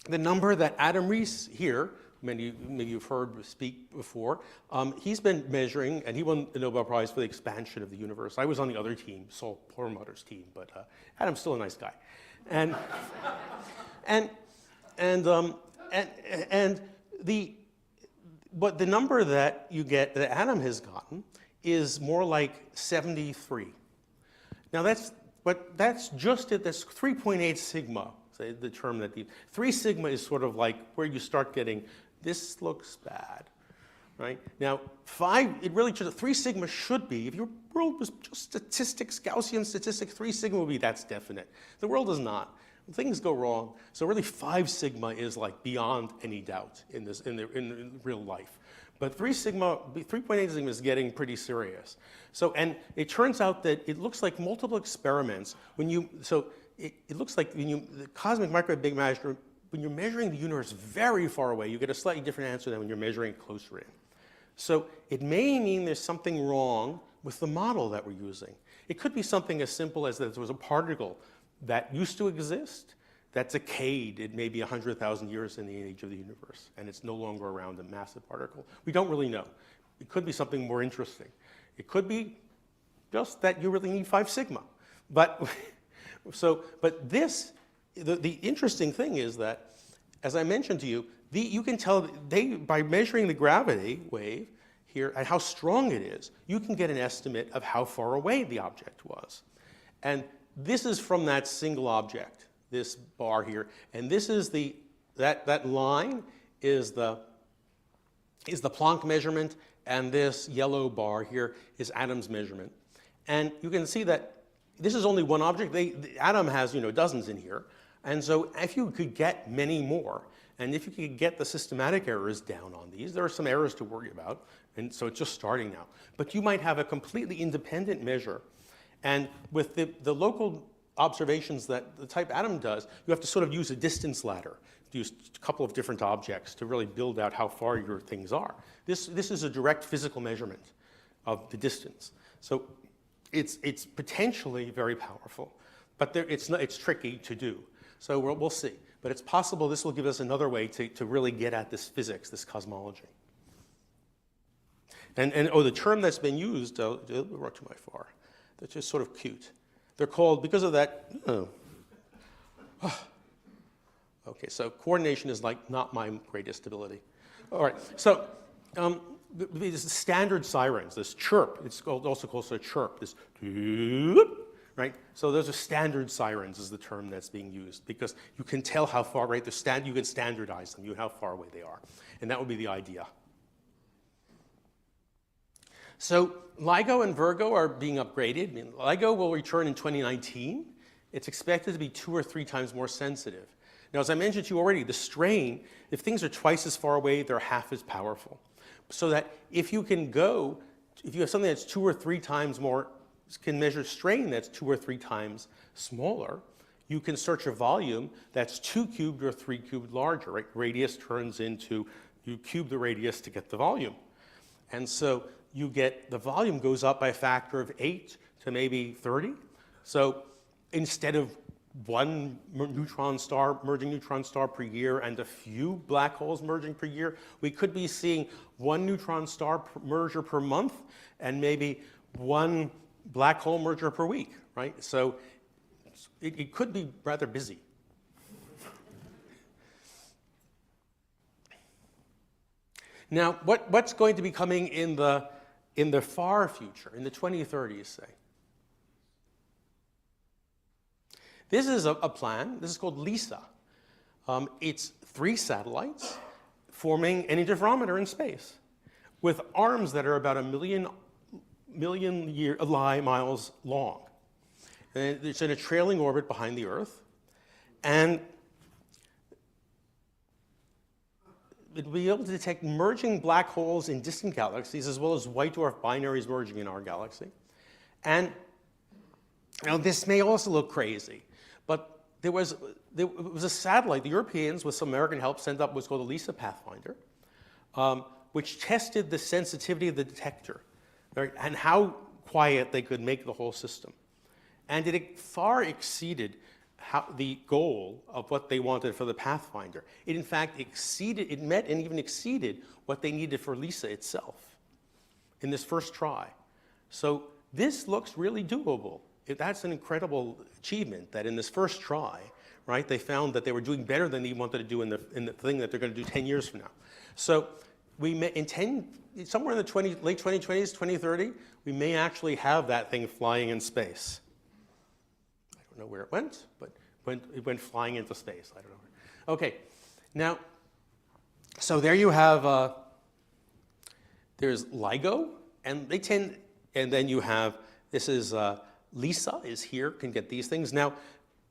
the number that Adam Rees here, maybe you've heard speak before, he's been measuring, and he won the Nobel Prize for the expansion of the universe. I was on the other team, Saul Perlmutter's team, but Adam's still a nice guy. But the number that you get, that Adam has gotten, is more like 73. Now that's just it, that's 3.8 sigma, say the term that 3 sigma is sort of like where you start getting, this looks bad, right? Now 3 sigma should be, if your world was just statistics, Gaussian statistics, 3 sigma would be, that's definite. The world is not. Things go wrong. So really 5 sigma is like beyond any doubt in real life. But 3.8 sigma is getting pretty serious. So, and it turns out that it looks like multiple experiments it looks like the cosmic microwave big measure, when you're measuring the universe very far away, you get a slightly different answer than when you're measuring it closer in. So it may mean there's something wrong with the model that we're using. It could be something as simple as that there was a particle that used to exist, that decayed at maybe 100,000 years in the age of the universe, and it's no longer around, a massive particle. We don't really know. It could be something more interesting. It could be just that you really need 5 sigma. But the interesting thing is that, as I mentioned to you, you can tell, by measuring the gravity wave here and how strong it is, you can get an estimate of how far away the object was. And this is from that single object, this bar here, and this is that line is the Planck measurement, and this yellow bar here is Adam's measurement. And you can see that this is only one object. Adam has dozens in here, and so if you could get many more, and if you could get the systematic errors down on these, there are some errors to worry about, and so it's just starting now. But you might have a completely independent measure. And with the local observations that the type Adam does, you have to sort of use a distance ladder, use a couple of different objects to really build out how far your things are. This is a direct physical measurement of the distance. So it's potentially very powerful, but it's tricky to do. So we'll see. But it's possible this will give us another way to really get at this physics, this cosmology. And the term that's been used, I wrote too far. That's just sort of cute. They're called, because of that, okay, so coordination is like not my greatest ability. All right, so these standard sirens, this chirp, it's also called a chirp, this right? So those are standard sirens is the term that's being used because you can tell how far, right? You can standardize them, how far away they are. And that would be the idea. So LIGO and Virgo are being upgraded. I mean, LIGO will return in 2019. It's expected to be 2 or 3 times more sensitive. Now, as I mentioned to you already, the strain, if things are twice as far away, they're half as powerful. So that if you have something that's 2 or 3 times more, can measure strain that's 2 or 3 times smaller, you can search a volume that's 2 cubed or 3 cubed larger, right? Radius turns into, you cube the radius to get the volume. And so you get, the volume goes up by a factor of 8 to maybe 30. So instead of 1 neutron star, merging neutron star per year and a few black holes merging per year, we could be seeing 1 neutron star merger per month and maybe 1 black hole merger per week, right? So it could be rather busy. Now, what's going to be coming in the far future, in the 2030s, say? This is a plan. This is called LISA. It's 3 satellites forming an interferometer in space with arms that are about 1 million miles long. And it's in a trailing orbit behind the Earth. And it will be able to detect merging black holes in distant galaxies as well as white dwarf binaries merging in our galaxy. And now this may also look crazy, but there was a satellite, the Europeans with some American help sent up what's called a LISA Pathfinder, which tested the sensitivity of the detector, right, and how quiet they could make the whole system. And it far exceeded the goal of what they wanted for the Pathfinder. It in fact met and even exceeded what they needed for LISA itself in this first try. So this looks really doable. That's an incredible achievement that in this first try, right, they found that they were doing better than they wanted to do in the thing that they're going to do 10 years from now. So we may, somewhere in the late 2020s, 2030, we may actually have that thing flying in space. I don't know where it went, but it went flying into space. I don't know where. Okay, now, so there you have, there's LIGO, and then you have, this is, LISA is here, can get these things. Now,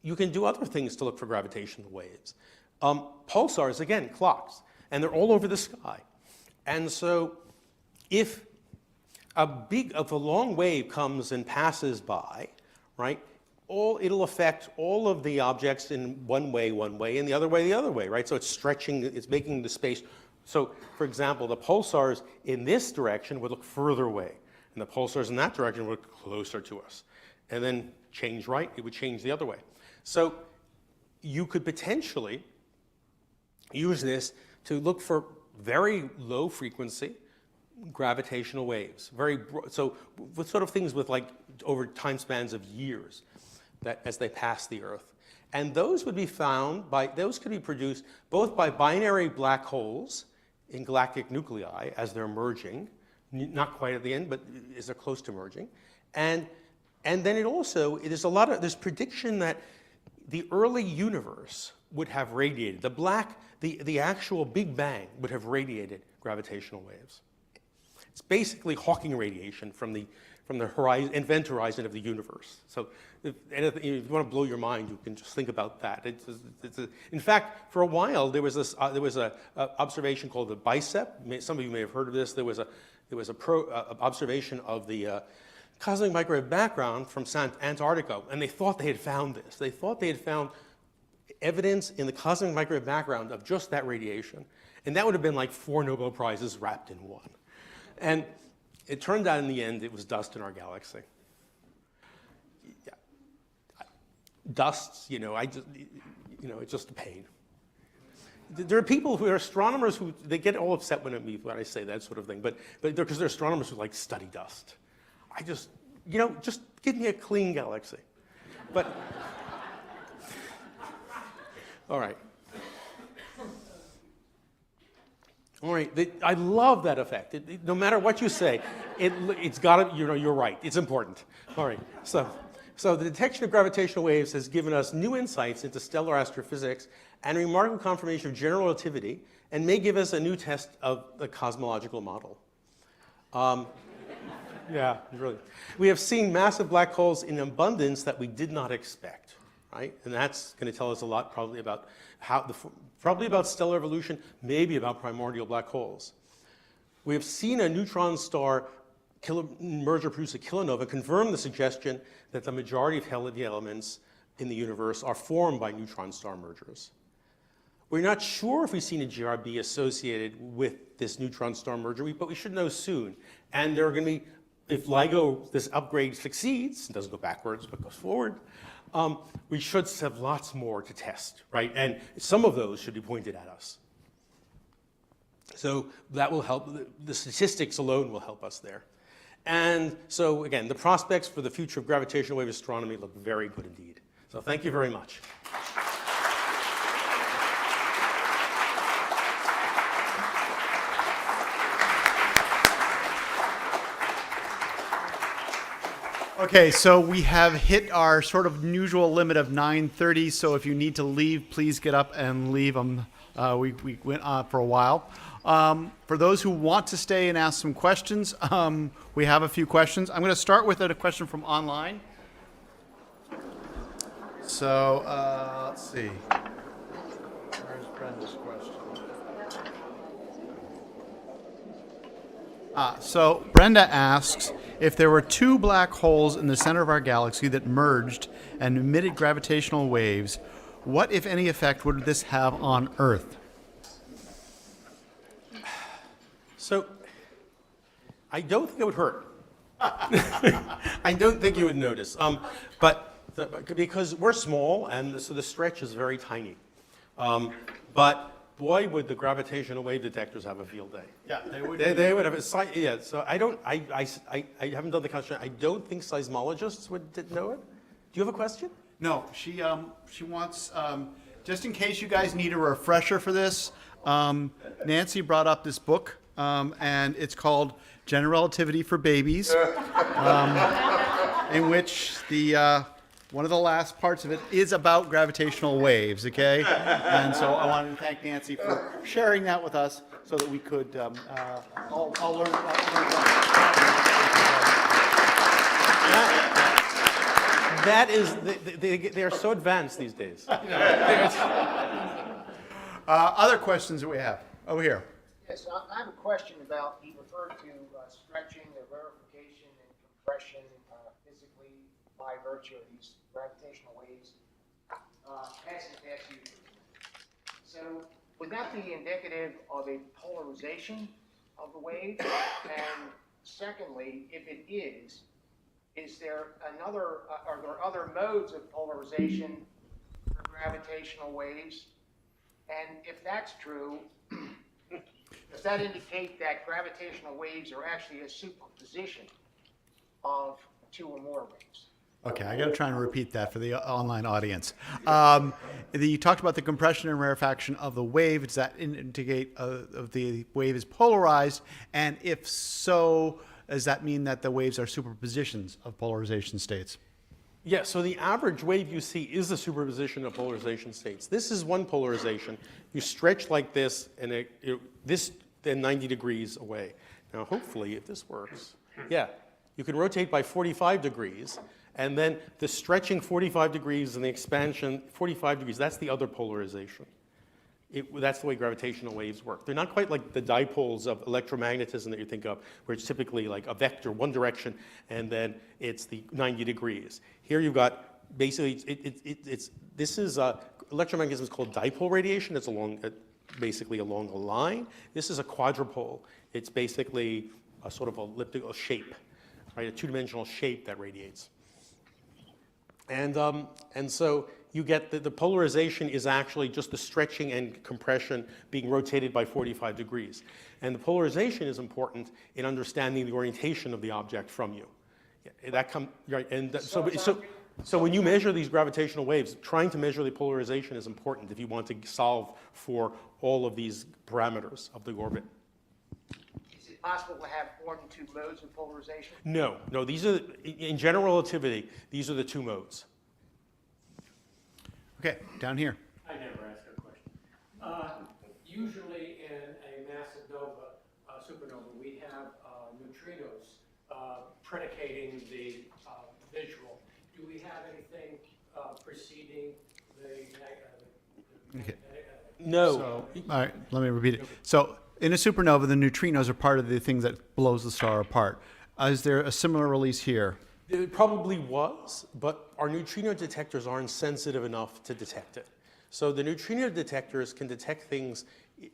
you can do other things to look for gravitational waves. Pulsars, again, clocks, and they're all over the sky. And so if a long wave comes and passes by, right, it'll affect all of the objects in one way, and the other way, right? So it's stretching, it's making the space. So, for example, the pulsars in this direction would look further away, and the pulsars in that direction would look closer to us. And then change right, it would change the other way. So you could potentially use this to look for very low frequency gravitational waves. So with sort of things with like over time spans of years that as they pass the Earth. And those would be found those could be produced both by binary black holes in galactic nuclei as they're merging, not quite at the end, but as they're close to merging. And then there's prediction that the early universe would have radiated, the actual Big Bang would have radiated gravitational waves. It's basically Hawking radiation from the horizon, event horizon of the universe. So if you want to blow your mind, you can just think about that. In fact, for a while, there was an observation called the BICEP. Some of you may have heard of this. There was a observation of the cosmic microwave background from Antarctica, and they thought they had found this. They thought they had found evidence in the cosmic microwave background of just that radiation. And that would have been like 4 Nobel Prizes wrapped in one. And it turned out in the end it was dust in our galaxy. dusts, it's just a pain. There are people who are astronomers who they get all upset when I say that sort of thing, but because they're astronomers who like study dust. I just give me a clean galaxy. But all right. All right, I love that effect. No matter what you say, it's got to, you're right. It's important. All right, so the detection of gravitational waves has given us new insights into stellar astrophysics and remarkable confirmation of general relativity, and may give us a new test of the cosmological model. Yeah, really. We have seen massive black holes in abundance that we did not expect, right? And that's going to tell us a lot, probably about probably about stellar evolution, maybe about primordial black holes. We have seen a neutron star merger produce a kilonova, confirm the suggestion that the majority of the elements in the universe are formed by neutron star mergers. We're not sure if we've seen a GRB associated with this neutron star merger, but we should know soon. And there are going to be, if LIGO, this upgrade succeeds, it doesn't go backwards but goes forward, we should have lots more to test, right? And some of those should be pointed at us. So that will help, the statistics alone will help us there. And so again, the prospects for the future of gravitational wave astronomy look very good indeed. So thank you very much. Okay, so we have hit our sort of usual limit of 9:30. So if you need to leave, please get up and leave. We went on for a while. For those who want to stay and ask some questions, we have a few questions. I'm going to start with a question from online. So let's see. Where's Brenda's question? So Brenda asks, if there were two black holes in the center of our galaxy that merged and emitted gravitational waves, what, if any, effect would this have on Earth? So I don't think it would hurt. I don't think you would notice. Because we're small, and so the stretch is very tiny. But boy, would the gravitational wave detectors have a field day. Yeah, they would. They would have a yeah. So I haven't done the calculation. I don't think seismologists would know it. Do you have a question? No, she wants, just in case you guys need a refresher for this, Nancy brought up this book, and it's called General Relativity for Babies, in which one of the last parts of it is about gravitational waves, okay? And so I wanted to thank Nancy for sharing that with us so that we could all learn about That is, they are so advanced these days. Other questions that we have over here. Yes, I have a question about, he referred to stretching, the rarefication and compression physically by virtue of these gravitational waves passing past you. So would that be indicative of a polarization of the wave? And secondly, if it is there are there other modes of polarization for gravitational waves? And if that's true, does that indicate that gravitational waves are actually a superposition of two or more waves? Okay, I got to try and repeat that for the online audience. You talked about the compression and rarefaction of the wave. Does that indicate the wave is polarized? And if so, does that mean that the waves are superpositions of polarization states? Yeah, so the average wave you see is a superposition of polarization states. This is one polarization. You stretch like this, and this then 90 degrees away. Now, hopefully, if this works, yeah, you can rotate by 45 degrees, and then the stretching 45 degrees and the expansion 45 degrees, that's the other polarization. That's the way gravitational waves work. They're not quite like the dipoles of electromagnetism that you think of, where it's typically like a vector, one direction, and then it's the 90 degrees. Here you've got basically, electromagnetism is called dipole radiation. It's basically along a line. This is a quadrupole. It's basically a sort of elliptical shape, right? A two-dimensional shape that radiates. And so you get the polarization is actually just the stretching and compression being rotated by 45 degrees. And the polarization is important in understanding the orientation of the object from you. Yeah, that right, and so when you measure these gravitational waves, trying to measure the polarization is important if you want to solve for all of these parameters of the orbit. Is it possible to have more than two modes of polarization? No, these are, in general relativity, these are the two modes. Okay, down here. I never ask a question. Usually in a massive nova, supernova, we have neutrinos predicating the visual. Do we have anything preceding the Okay. No. So, all right, let me repeat it. So in a supernova, the neutrinos are part of the thing that blows the star apart. Is there a similar release here? It probably was, but our neutrino detectors aren't sensitive enough to detect it. So the neutrino detectors can detect things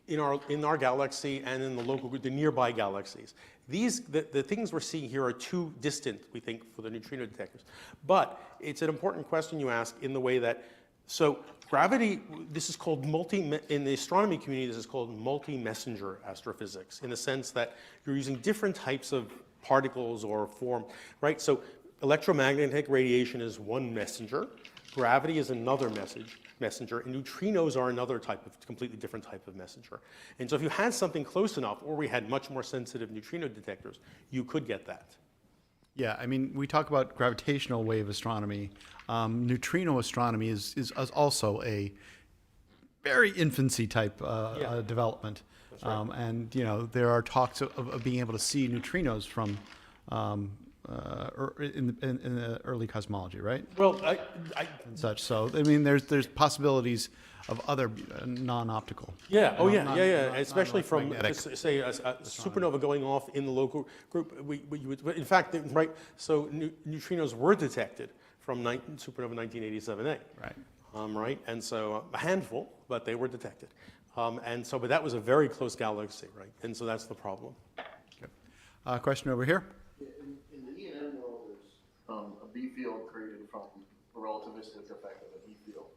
in our galaxy and in the nearby galaxies. The things we're seeing here are too distant, we think, for the neutrino detectors. But it's an important question you ask in the way that, so gravity, this is called in the astronomy community, this is called multi-messenger astrophysics, in the sense that you're using different types of particles or form, right? So electromagnetic radiation is one messenger, gravity is another messenger, and neutrinos are another completely different type of messenger. And so if you had something close enough, or we had much more sensitive neutrino detectors, you could get that. Yeah, I mean, we talk about gravitational wave astronomy. Neutrino astronomy is also a very infancy type development. That's right. And, you know, there are talks of being able to see neutrinos from in the early cosmology, right? Well, And such. So, I mean, there's possibilities of other non-optical. yeah, non- especially from, non-magnetic say, a supernova going off in the local group. In fact, right, so neutrinos were detected from supernova 1987A. Right. Right, and so a handful, but they were detected. But that was a very close galaxy, right? And so that's the problem. Question over here. In the E and M world, there's a B field created from a relativistic effect of an E field.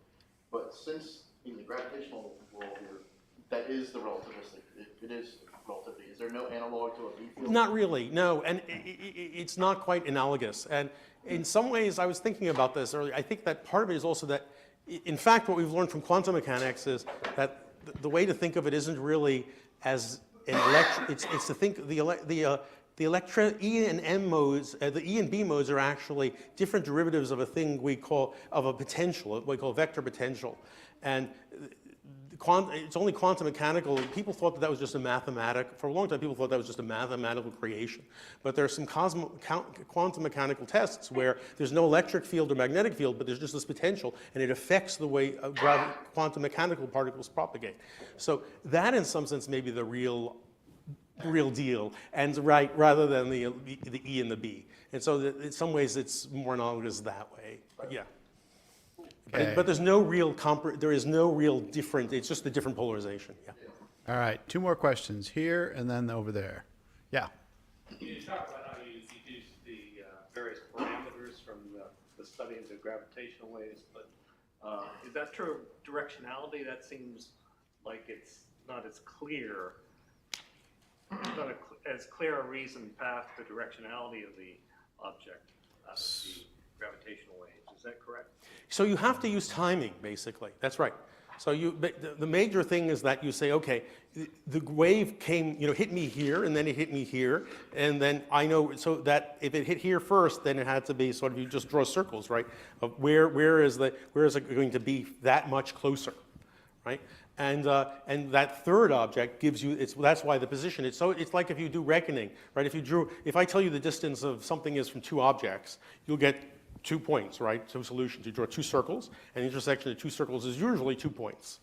But since in the gravitational world here, that is the relativistic, it is relativity. Is there no analog to a B field? Not really, no, and it's not quite analogous. And in some ways, I was thinking about this earlier. I think that part of it is also that, in fact, what we've learned from quantum mechanics is that the way to think of it isn't really as an it's to think the electron E and M modes, the E and B modes are actually different derivatives of a thing we call, of a potential, what we call vector potential. And it's only quantum mechanical. People thought that was just for a long time, people thought that was just a mathematical creation. But there are some quantum mechanical tests where there's no electric field or magnetic field, but there's just this potential, and it affects the way quantum mechanical particles propagate. So that, in some sense, may be the real deal, and right, rather than the E and the B. And so in some ways, it's more analogous that way. But yeah. Okay. But there's no real there is no real different. It's just a different polarization. Yeah. All right, two more questions here and then over there. Yeah. You talk about how you deduce the various parameters from the study of the gravitational waves, but is that true of directionality? That seems like it's not as clear, as clear a reasoned path to directionality of the object out of the gravitational waves. Is that correct? So you have to use timing, basically. That's right. So the major thing is that you say, okay, the wave came, hit me here, and then it hit me here, and then I know, so that if it hit here first, then it had to be sort of, you just draw circles, right? Of where is it going to be that much closer, right? And that third object gives you, that's why the position, it's like if you do reckoning, right? If I tell you the distance of something is from two objects, you'll get 2 points, right? Two solutions. You draw two circles, and the intersection of two circles is usually 2 points,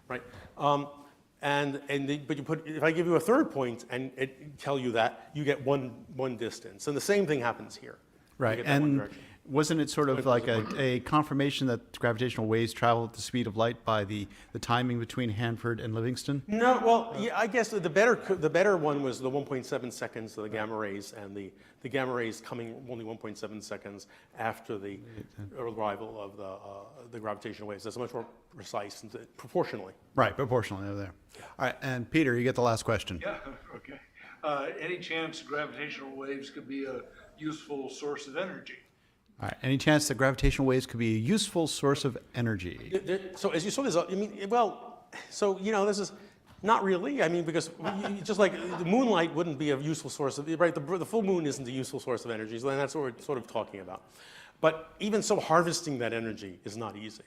right? But if I give you a third point and tell you that, you get one distance, and the same thing happens here. Right, and wasn't it sort of like a confirmation that gravitational waves travel at the speed of light by the timing between Hanford and Livingston? No, well, yeah, I guess the better one was the 1.7 seconds of the gamma rays, and the gamma rays coming only 1.7 seconds after the arrival of the gravitational waves. That's much more precise and proportionally. Right, proportionally over there. All right, and Peter, you get the last question. Yeah, okay. Any chance gravitational waves could be a useful source of energy? All right, any chance that gravitational waves could be a useful source of energy? So as you saw this, I mean, well, so, this is not really. I mean, because just like the moonlight wouldn't be a useful source of, right, the full moon isn't a useful source of energy, so that's what we're sort of talking about. But even so, harvesting that energy is not easy.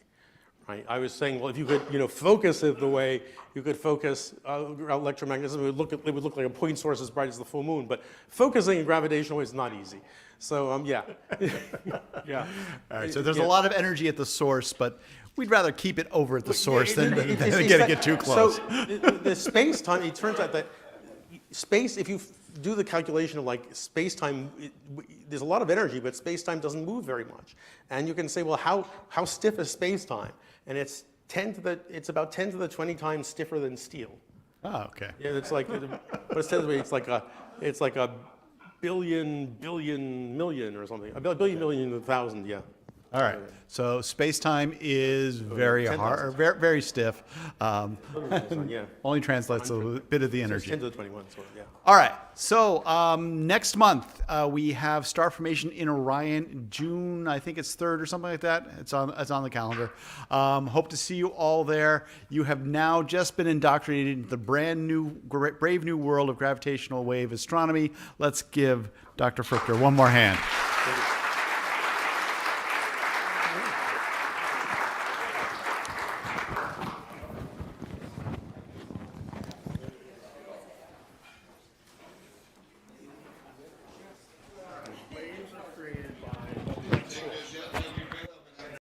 Right? I was saying, well, if you could, focus it the way you could focus electromagnetism, it would look like a point source as bright as the full moon. But focusing in gravitational waves is not easy. So, yeah, yeah. All right. So there's a lot of energy at the source, but we'd rather keep it over at the source than get too close. So the space-time, it turns out that space, if you do the calculation of like space-time, there's a lot of energy, but space-time doesn't move very much. And you can say, well, how stiff is space-time? And it's about 10 to the 20 times stiffer than steel. Oh, okay. Yeah, it's like, but it's like a billion million or something. A billion million 1,000, yeah. All right. So space-time is very hard, very stiff. Yeah. Only translates a bit of the energy. 10 to the 21, so yeah. All right. So next month we have star formation in Orion, June, I think it's 3rd or something like that. It's on the calendar. Hope to see you all there. You have now just been indoctrinated into the brand new, brave new world of gravitational wave astronomy. Let's give Dr. Fruchter one more hand.